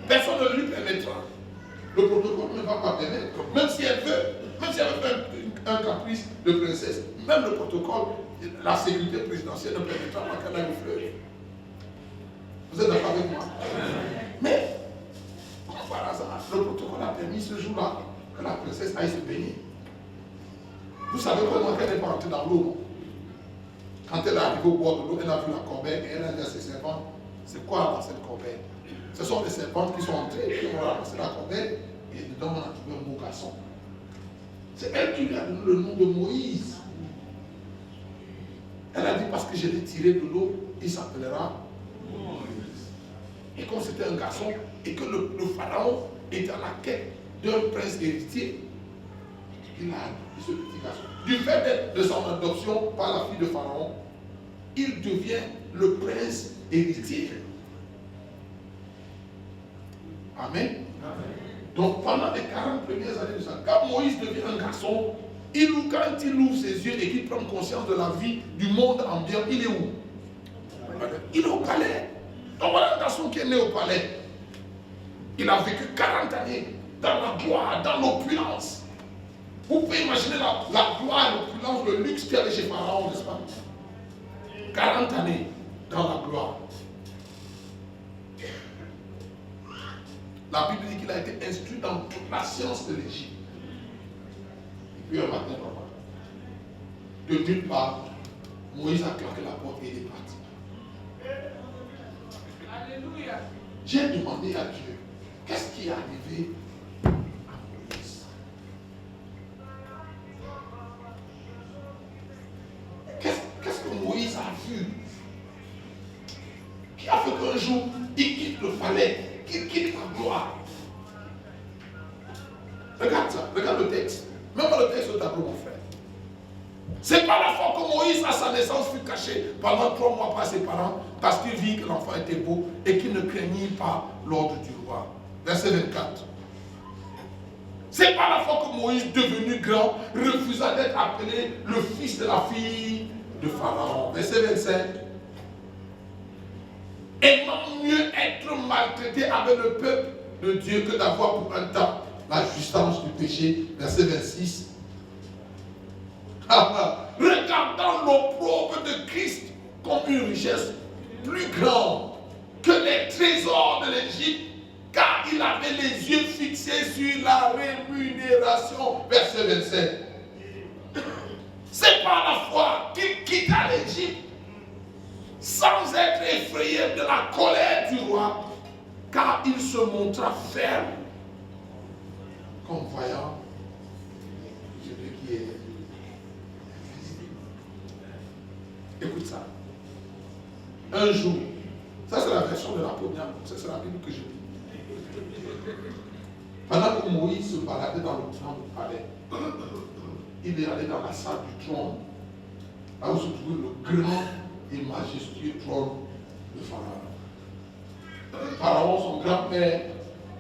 Personne ne lui permettra. Le protocole ne va pas permettre. Même si elle veut faire un caprice de princesse, même le protocole, la sécurité présidentielle ne permettra pas qu'elle aille au fleuve. Vous êtes d'accord avec moi? Mais, comme par hasard, le protocole a permis ce jour-là que la princesse aille se baigner. Vous savez comment elle n'est pas entrée dans l'eau, non? Quand elle est arrivée au bord de l'eau, elle a vu la corbeille et elle a dit à ses servantes, c'est quoi dans cette corbeille? Ce sont des servantes qui sont entrées, qui ont ramassé la corbeille et dedans on a trouvé un mocasson. C'est elle qui lui a donné le nom de Moïse. Elle a dit parce que je l'ai tiré de l'eau, il s'appellera Moïse. Et comme c'était un garçon et que le pharaon était à la quête d'un prince héritier, il a adopté ce petit garçon. Du fait d'être de son adoption par la fille de Pharaon, il devient le prince héritier. Amen. Donc pendant les 40 premières années de sa vie, quand Moïse devient un garçon, quand il ouvre ses yeux et qu'il prend conscience de la vie du monde ambiant, il est où? Il est au palais. Donc voilà un garçon qui est né au palais. Il a vécu 40 années dans la gloire, dans l'opulence. Vous pouvez imaginer la gloire, l'opulence, le luxe qu'il y avait chez Pharaon, n'est-ce pas? 40 années dans la gloire. La Bible dit qu'il a été instruit dans toute la science de l'Égypte. Et puis un matin, de nulle part, Moïse a claqué la porte et il est parti. Alléluia. J'ai demandé à Dieu, qu'est-ce qui est arrivé à Moïse? Qu'est-ce que Moïse a vu? Qui a fait qu'un jour, il quitte le palais, qu'il quitte la gloire? Regarde ça, regarde le texte. Même pas le texte au tableau, mon frère. C'est pas la fois que Moïse, à sa naissance, fut caché pendant 3 mois par ses parents parce qu'il vit que l'enfant était beau et qu'il ne craignit pas l'ordre du roi. Verset 24. C'est pas la fois que Moïse, devenu grand, refusa d'être appelé le fils de la fille de Pharaon. Verset 25. Aimant mieux être maltraité avec le peuple de Dieu que d'avoir pour un temps la justesse du péché. Verset 26. Regardant l'opprobre de Christ comme une richesse plus grande que les trésors de l'Égypte, car il avait les yeux fixés sur la rémunération. Verset 27. C'est par la foi qu'il quitta l'Égypte sans être effrayé de la colère du roi, car il se montra ferme comme voyant celui qui est invisible. Écoute ça. Un jour, ça c'est la version de la première, ça c'est la Bible que je lis. Pendant que Moïse se baladait dans le palais, il est allé dans la salle du trône, là où se trouvait le grand et majestueux trône de Pharaon. Pharaon, son grand-père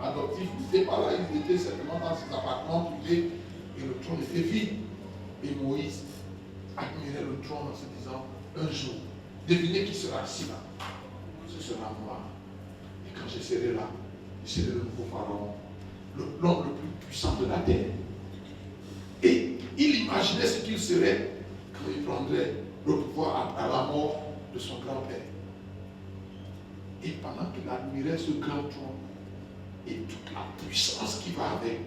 adoptif, n'était pas là, il était simplement dans ses appartements privés et le trône était vide. Et Moïse admirait le trône en se disant, un jour, devinez qui sera assis là? Ce sera moi. Et quand je serai là, je serai le nouveau Pharaon, l'homme le plus puissant de la terre. Et il imaginait ce qu'il serait quand il prendrait le pouvoir à la mort de son grand-père. Et pendant qu'il admirait ce grand trône et toute la puissance qui va avec,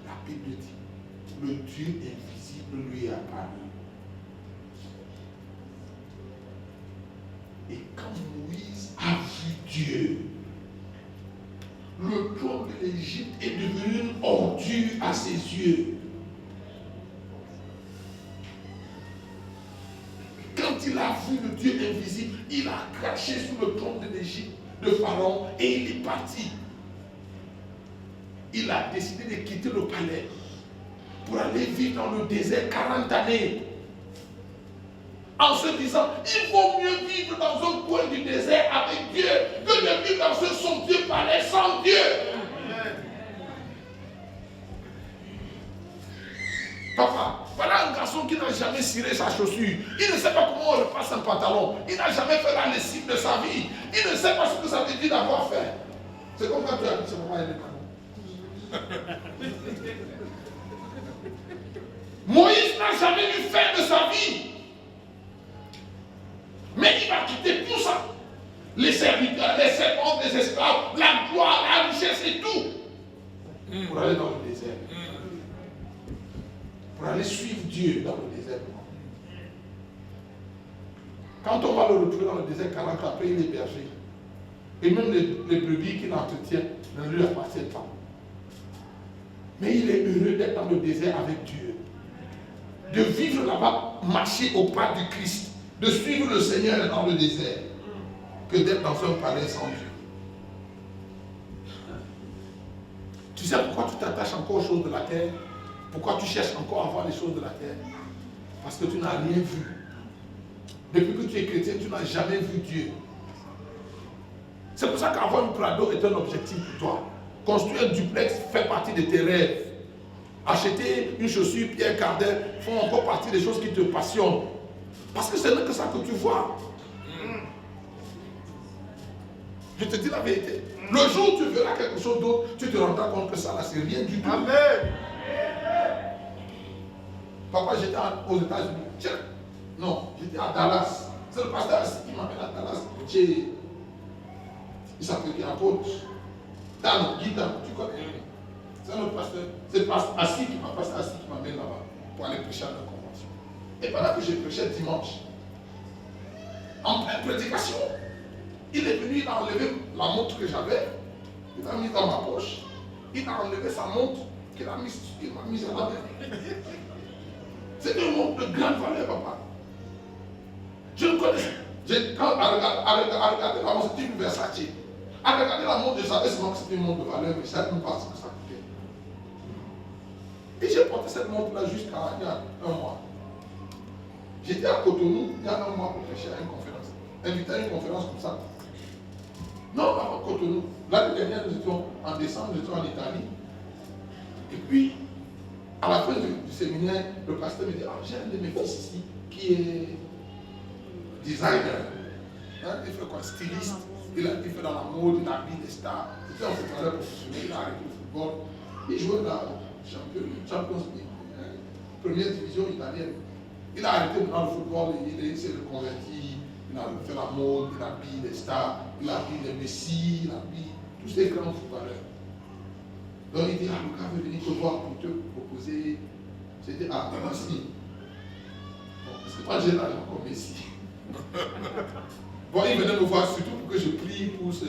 la Bible dit, le Dieu invisible lui est apparu. Et quand Moïse a vu Dieu, le trône de l'Égypte est devenu une ordure à ses yeux. Quand il a vu le Dieu invisible, il a craché sur le trône de l'Égypte, de Pharaon, et il est parti. Il a décidé de quitter le palais pour aller vivre dans le désert 40 années. En se disant, il vaut mieux vivre dans un coin du désert avec Dieu que de vivre dans ce somptueux palais sans Dieu. Papa, voilà un garçon qui n'a jamais ciré sa chaussure. Il ne sait pas comment on repasse un pantalon. Il n'a jamais fait la lessive de sa vie. Il ne sait pas ce que ça veut dire d'avoir fait. C'est comme quand tu as dit, c'est maman, elle est Moïse n'a jamais eu faim de sa vie. Mais il va quitter tout ça. Les serviteurs, les servantes, les esclaves, la gloire, la richesse et tout. Pour aller dans le désert. Pour aller suivre Dieu dans le désert. Quand on va le retrouver dans le désert, 40 ans après, il est berger. Et même les brebis qu'il entretient ne lui appartiennent pas. Mais il est heureux d'être dans le désert avec Dieu. De vivre là-bas, marcher au pas du Christ. De suivre le Seigneur dans le désert. Que d'être dans un palais sans Dieu. Tu sais pourquoi tu t'attaches encore aux choses de la terre? Pourquoi tu cherches encore à voir les choses de la terre? Parce que tu n'as rien vu. Depuis que tu es chrétien, tu n'as jamais vu Dieu. C'est pour ça qu'avoir une Prado est un objectif pour toi. Construire un duplex fait partie de tes rêves. Acheter une chaussure Pierre Cardin font encore partie des choses qui te passionnent. Parce que ce n'est que ça que tu vois. Je te dis la vérité. Le jour où tu verras quelque chose d'autre, tu te rendras compte que ça là, c'est rien du tout. Amen. Papa, j'étais aux États-Unis. Tiens, non, j'étais à Dallas. C'est le pasteur Assis qui m'amène à Dallas. Il s'appelle apôtre. Dan, Guy Dan, tu connais. C'est un autre pasteur. C'est Assis qui m'amène là-bas pour aller prêcher à la convention. Et pendant que je prêchais dimanche, en pleine prédication, il est venu, il a enlevé la montre que j'avais, il l'a mise dans ma poche, il a enlevé sa montre qu'il m'a mise à la main. C'est une montre de grande valeur, papa. Je le connais. Quand à regarder la montre, c'était une Versace. À regarder la montre, je savais seulement que c'était une montre de valeur, mais je ne savais même pas ce que ça coûtait. Et j'ai porté cette montre-là jusqu'à il y a un mois. J'étais à Cotonou, il y a un mois pour prêcher à une conférence. Invité à une conférence comme ça. Non, pas à Cotonou. L'année dernière, nous étions en décembre, nous étions en Italie. Et puis, à la fin du séminaire, le pasteur me dit, ah, j'ai un de mes fils ici qui est designer. Hein, il fait quoi? Styliste. Il fait dans la mode, il habille des stars. C'était un footballeur professionnel, il a arrêté le football. Il jouait dans la Champions League, première division italienne. Il a arrêté dans le football, il s'est reconverti, il a fait la mode, il habille des stars, il habille les Messi, il habille tous ces grands footballeurs. Donc il dit, ah, Lucas veut venir te voir pour te proposer. J'ai dit, ah, merci. Bon, parce que moi j'ai l'argent comme Messi. Bon, il venait me voir surtout pour que je prie pour son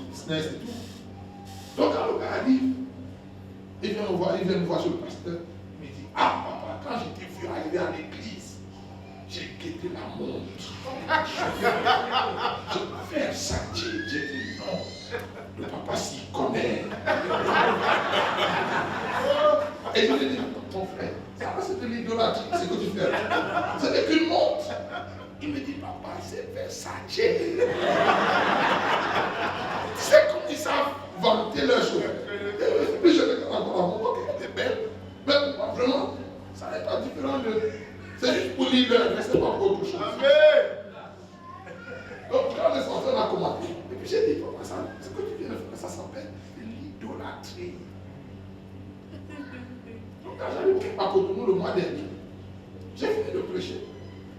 business et tout. Donc quand le gars arrive, il vient me voir sur le pasteur, il me dit, ah papa, quand je t'ai vu arriver à l'église, j'ai guetté la montre. Je vais faire ça, j'ai dit non. Le papa s'y connaît. Et je lui ai dit, mon frère, ça c'est de l'idolâtrie, c'est que tu fais. Ce n'est qu'une montre. Il me dit, papa, c'est Versace. C'est comme ils savent vanter leurs choses. Et puis je regarde encore la montre, elle est belle. Mais moi, vraiment, ça n'est pas différent de. C'est juste pour l'hiver, mais c'est pas pour autre chose. Amen. Donc quand les enfants ont commenté, et puis j'ai dit, papa, ce que tu viens de faire, ça s'appelle l'idolâtrie. Donc quand j'arrive à Cotonou le mois dernier, j'ai fini de prêcher.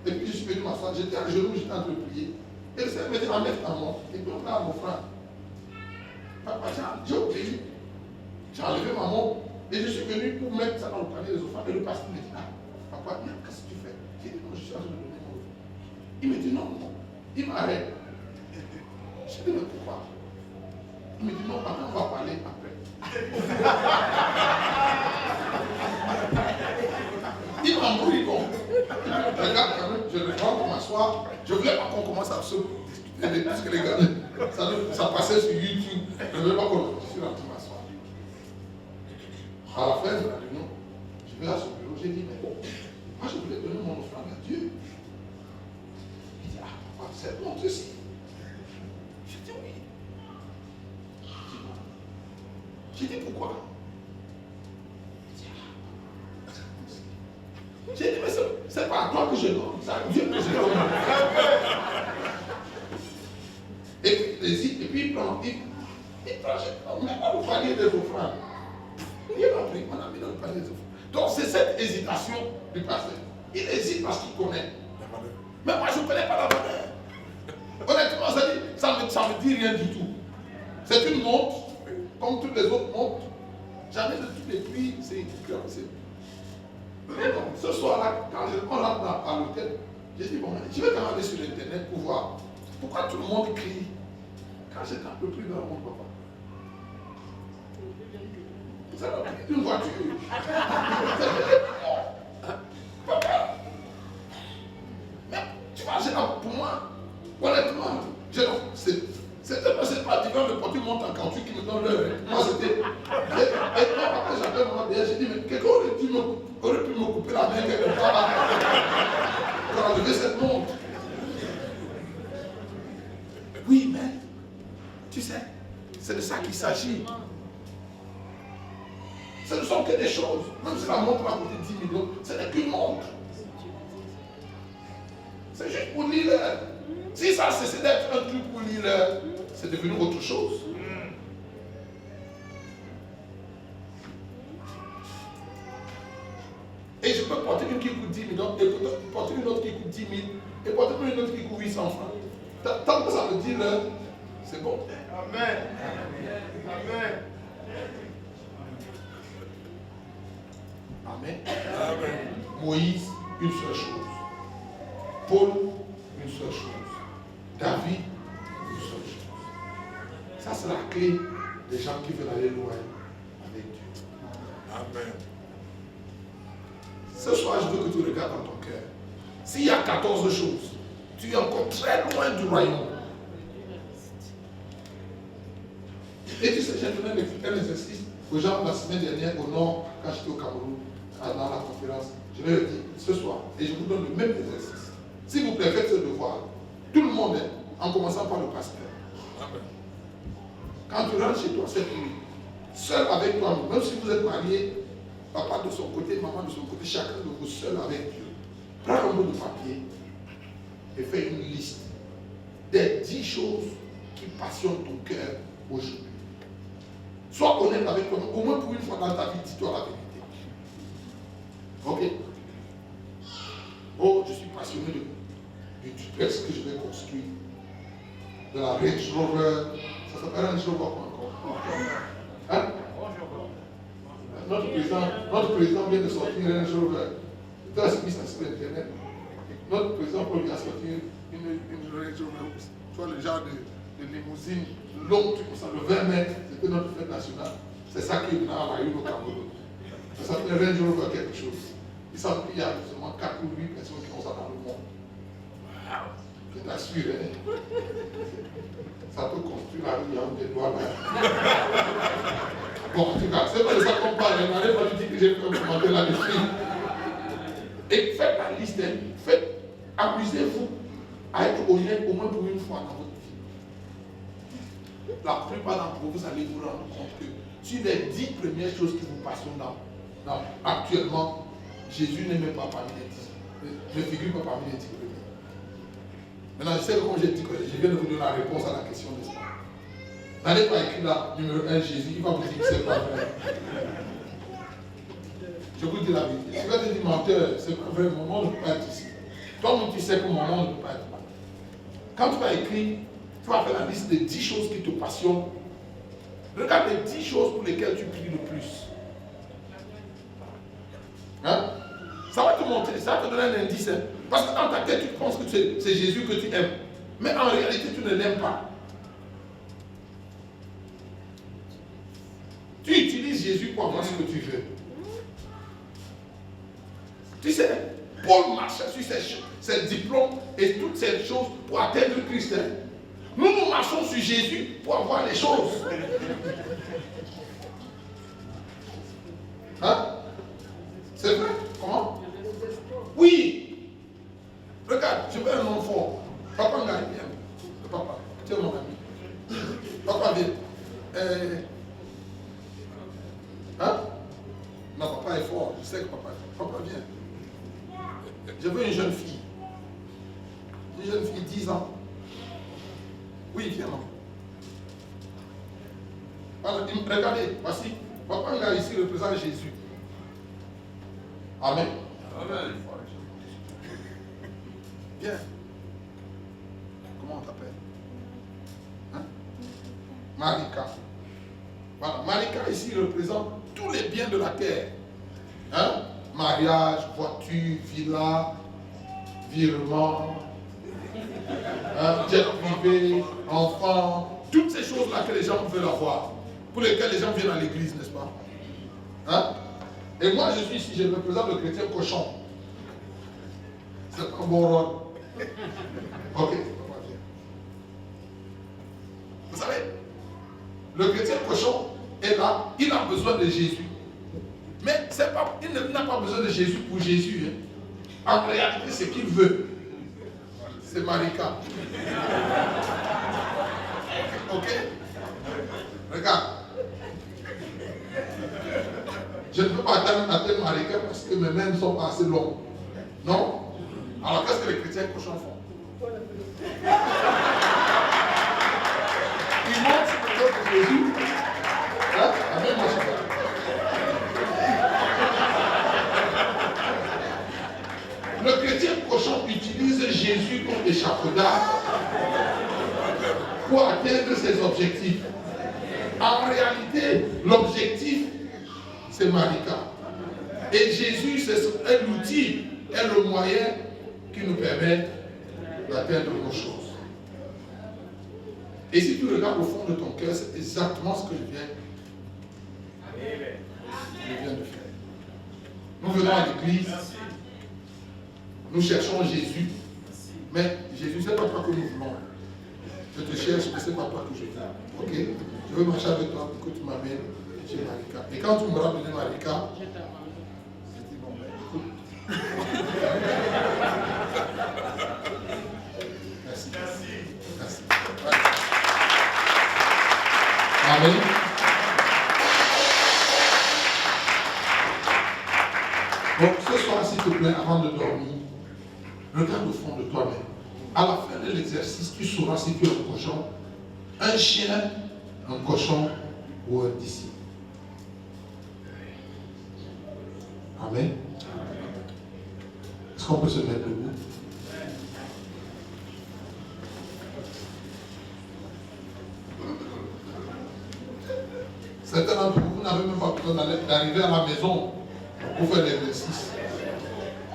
Et puis je suis venu m'asseoir, j'étais à genoux, j'étais en train de prier. Et le Seigneur me dit, enlève ta montre. Et puis on a mon frère. Papa, j'ai obéi. J'ai enlevé ma montre. Et je suis venu pour mettre ça dans le panier des offrandes. Et le pasteur me dit, ah, papa, qu'est-ce que tu fais? J'ai dit, non, je suis en train de donner mon offrande. Il me dit, non, non. Il m'arrête. J'ai dit, mais pourquoi? Il me dit, non, papa, on va parler après. Il m'embrouille donc. Regarde quand même, je rentre pour m'asseoir. Je voulais pas qu'on commence à se discuter parce que les gars, ça passait sur YouTube. Je ne voulais pas qu'on. Je suis rentré m'asseoir. À la fin de la réunion, je vais à son bureau, j'ai dit, mais bon, moi je voulais donner mon offrande à Dieu. Il dit, ah papa, c'est bon ceci. Je dis oui. J'ai dit pourquoi? J'ai dit, mais c'est pas à toi que je donne, c'est à Dieu que je donne. Et puis il prend, même pas le panier des offrandes. me dit rien du tout. C'est une montre, comme toutes les autres montres. Jamais de tous les prix, c'est écrit. Mais donc, ce soir-là, quand on rentre à l'hôtel, j'ai dit, bon, je vais quand même aller sur Internet pour voir pourquoi tout le monde crie quand j'étais un peu plus dans mon papa. Vous avez pris une voiture. Papa. Mais tu vois, pour moi, honnêtement, c'est pas différent de porter une montre en caoutchouc qui me donne l'heure. Moi, c'était. Et moi, papa, j'avais un moment derrière, j'ai dit, mais quelqu'un aurait pu me couper la main quelque part pour enlever cette montre. Oui, mais, tu sais, c'est de ça qu'il s'agit. Ce ne sont que des choses. Même si la montre va coûter 10 millions, ce n'est qu'une montre. C'est juste pour lire l'heure. Si ça cessait d'être un truc pour lire l'heure, c'est devenu autre chose. Et je peux porter une qui coûte 10 millions, et porter une autre qui coûte 10 000, et porter une autre qui coûte 800 francs. Tant que ça me dit l'heure, c'est bon. Amen. Amen. Amen. Amen. Moïse, une seule chose. Paul, une seule chose. David, une seule chose. Ça, c'est la clé des gens qui veulent aller loin avec Dieu. Amen. Ce soir, je veux que tu regardes dans ton cœur. S'il y a 14 choses, tu es encore très loin du royaume. Et tu sais, j'ai donné un exercice aux gens la semaine dernière au nord, quand j'étais au Cameroun, dans la conférence. Je leur ai dit ce soir, et je vous donne le même exercice. Si vous plaît, faites ce devoir. Tout le monde, en commençant par le pasteur. Quand tu rentres chez toi cette nuit, seul avec toi, même si vous êtes mariés, papa de son côté, maman de son côté, chacun de vous seul avec Dieu. Prends un bout de papier et fais une liste des 10 choses qui passionnent ton cœur aujourd'hui. Sois honnête avec toi, au moins pour une fois dans ta vie, dis-toi la vérité. Ok? Oh, je suis passionné du duplex que je vais construire, de la Range Rover. Ça s'appelle Range Rover encore. Hein? Notre président vient de sortir un Range Rover. Il a mis ça sur Internet. Notre président Paul lui a sorti une Range Rover. Tu vois le genre de limousine longue, comme ça, de 20 mètres. C'était notre fête nationale. C'est ça qui est venu à la une au Cameroun. Ça s'appelle Range Rover quelque chose. Il semble qu'il y a seulement 4 ou 8 personnes qui ont ça dans le monde. Wow. Je t'assure, hein? Ça peut construire la rue en des doigts là. Bon, en tout cas, c'est pas de ça qu'on parle. Je n'arrive pas de dire que j'ai fait un commentaire là-dessus. Et faites la liste, amusez-vous à être honnête au moins pour une fois dans votre vie. La plupart d'entre vous, vous allez vous rendre compte que sur les 10 premières choses qui vous passionnent actuellement, Jésus n'est même pas parmi les 10. Ne figure pas parmi les 10 premiers. Maintenant, je sais que comme j'ai dit, je viens de vous donner la réponse à la question, n'est-ce pas? N'allez pas écrire là, numéro 1, Jésus, il va vous dire que c'est pas vrai. Je vous dis la vérité. Tu vas te dire, menteur, c'est pas vrai, mon nom ne peut pas être ici. Toi-même, tu sais que mon nom ne peut pas être là. Quand tu vas écrire, tu vas faire la liste des 10 choses qui te passionnent. Regarde les 10 choses pour lesquelles tu pries le plus. Hein? Ça va te montrer, ça va te donner un indice. Hein? Parce que dans ta tête, tu penses que c'est Jésus que tu aimes. Mais en réalité, tu ne l'aimes pas. Tu utilises Jésus pour avoir ce que tu veux. Tu sais, Paul marchait sur ses diplômes et toutes ces choses pour atteindre Christ. Hein? Nous marchons sur Jésus pour avoir les choses. Hein? C'est vrai? Comment? Oui! Regarde, je veux un homme fort. Papa m'a dit bien. Papa, tu es mon ami. Papa vient. Hein? Non, papa est fort. Je sais que papa est fort. Papa vient. Je veux une jeune fille. Une jeune fille, 10 ans. Oui, viens, maman. Alors, regardez, voici. Papa là ici représente Jésus. Amen. Amen. Viens. Comment on t'appelle? Marika. Voilà, Marika ici représente tous les biens de la terre. Hein? Mariage, voiture, villa, virement, jet privé, enfants, toutes ces choses-là que les gens veulent avoir, pour lesquelles les gens viennent à l'église, n'est-ce pas? Hein? Et moi je suis ici, je représente le chrétien cochon. C'est un bon rôle. Ok. Vous savez, le chrétien cochon est là, il a besoin de Jésus. Mais c'est pas, il n'a pas besoin de Jésus pour Jésus. Hein. En réalité, ce qu'il veut, c'est Marika. Ok? Regarde. Je ne peux pas atteindre Marika parce que mes mains ne sont pas assez longues. Non? Alors qu'est-ce que les chrétiens cochons font? Ils montent sur le corps de Jésus. Hein? Amen, moi, je sais. Le chrétien cochon utilise Jésus comme échafaudage pour atteindre ses objectifs. En réalité, l'objectif, c'est Marika. Et Jésus, c'est l'outil, est le moyen qui nous permet d'atteindre nos choses. Et si tu regardes au fond de ton cœur, c'est exactement ce que je viens de faire. Nous venons à l'église, nous cherchons Jésus, mais Jésus, ce n'est pas toi que nous voulons. Je te cherche, mais ce n'est pas toi que je veux. Ok? Je veux marcher avec toi pour que tu m'amènes chez Marika. Et quand tu m'auras donné Marika, je dis bon, ben écoute. Merci. Merci. Amen. Donc ce soir, s'il te plaît, avant de dormir, regarde au fond de toi-même. À la fin de l'exercice, tu sauras si tu es un cochon, un chien, un cochon ou un disciple. Amen. Est-ce qu'on peut se mettre debout? Certains d'entre vous n'avez même pas besoin d'arriver à la maison pour faire l'exercice.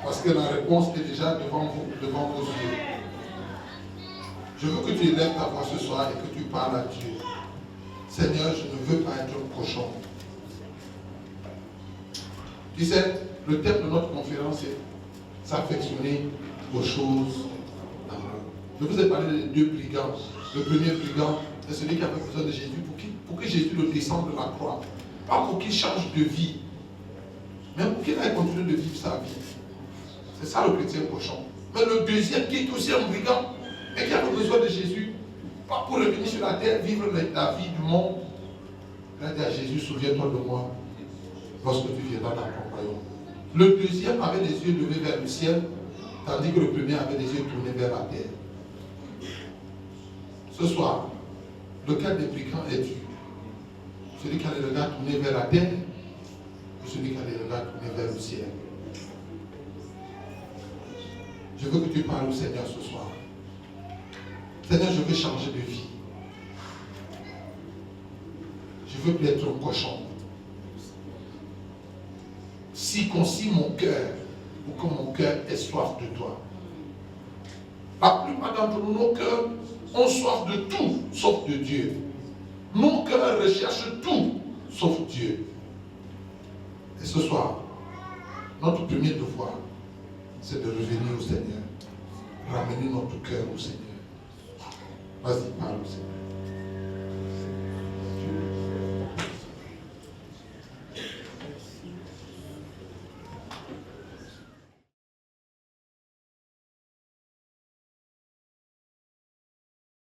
Parce que la réponse est déjà devant vous, devant vos yeux. Je veux que tu élèves ta voix ce soir et que tu parles à Dieu. Seigneur, je ne veux pas être un cochon. Tu sais, le thème de notre conférence est s'affectionner aux choses d'amour. Je vous ai parlé des deux brigands. Le premier brigand est celui qui avait besoin de Jésus pour que Jésus le descende de la croix. Pas pour qu'il change de vie, mais pour qu'il aille continuer de vivre sa vie. C'est ça le chrétien cochon. Mais le deuxième qui est aussi un brigand, mais qui avait besoin de Jésus, pas pour revenir sur la terre, vivre la vie du monde. Il a dit à Jésus, souviens-toi de moi lorsque tu viendras dans ton royaume. Le deuxième avait les yeux levés vers le ciel, tandis que le premier avait les yeux tournés vers la terre. Ce soir, lequel des brigands es-tu? Celui qui a les regards tournés vers la terre ou celui qui a les regards tournés vers le ciel? Je veux que tu parles au Seigneur ce soir. Seigneur, je veux changer de vie. Je veux plus être un cochon. Circoncis mon cœur pour que mon cœur ait soif de toi. La plupart d'entre nous, nos cœurs ont soif de tout sauf de Dieu. Nos cœurs recherchent tout sauf Dieu. Et ce soir, notre premier devoir, c'est de revenir au Seigneur. Ramener notre cœur au Seigneur. Vas-y, parle au Seigneur.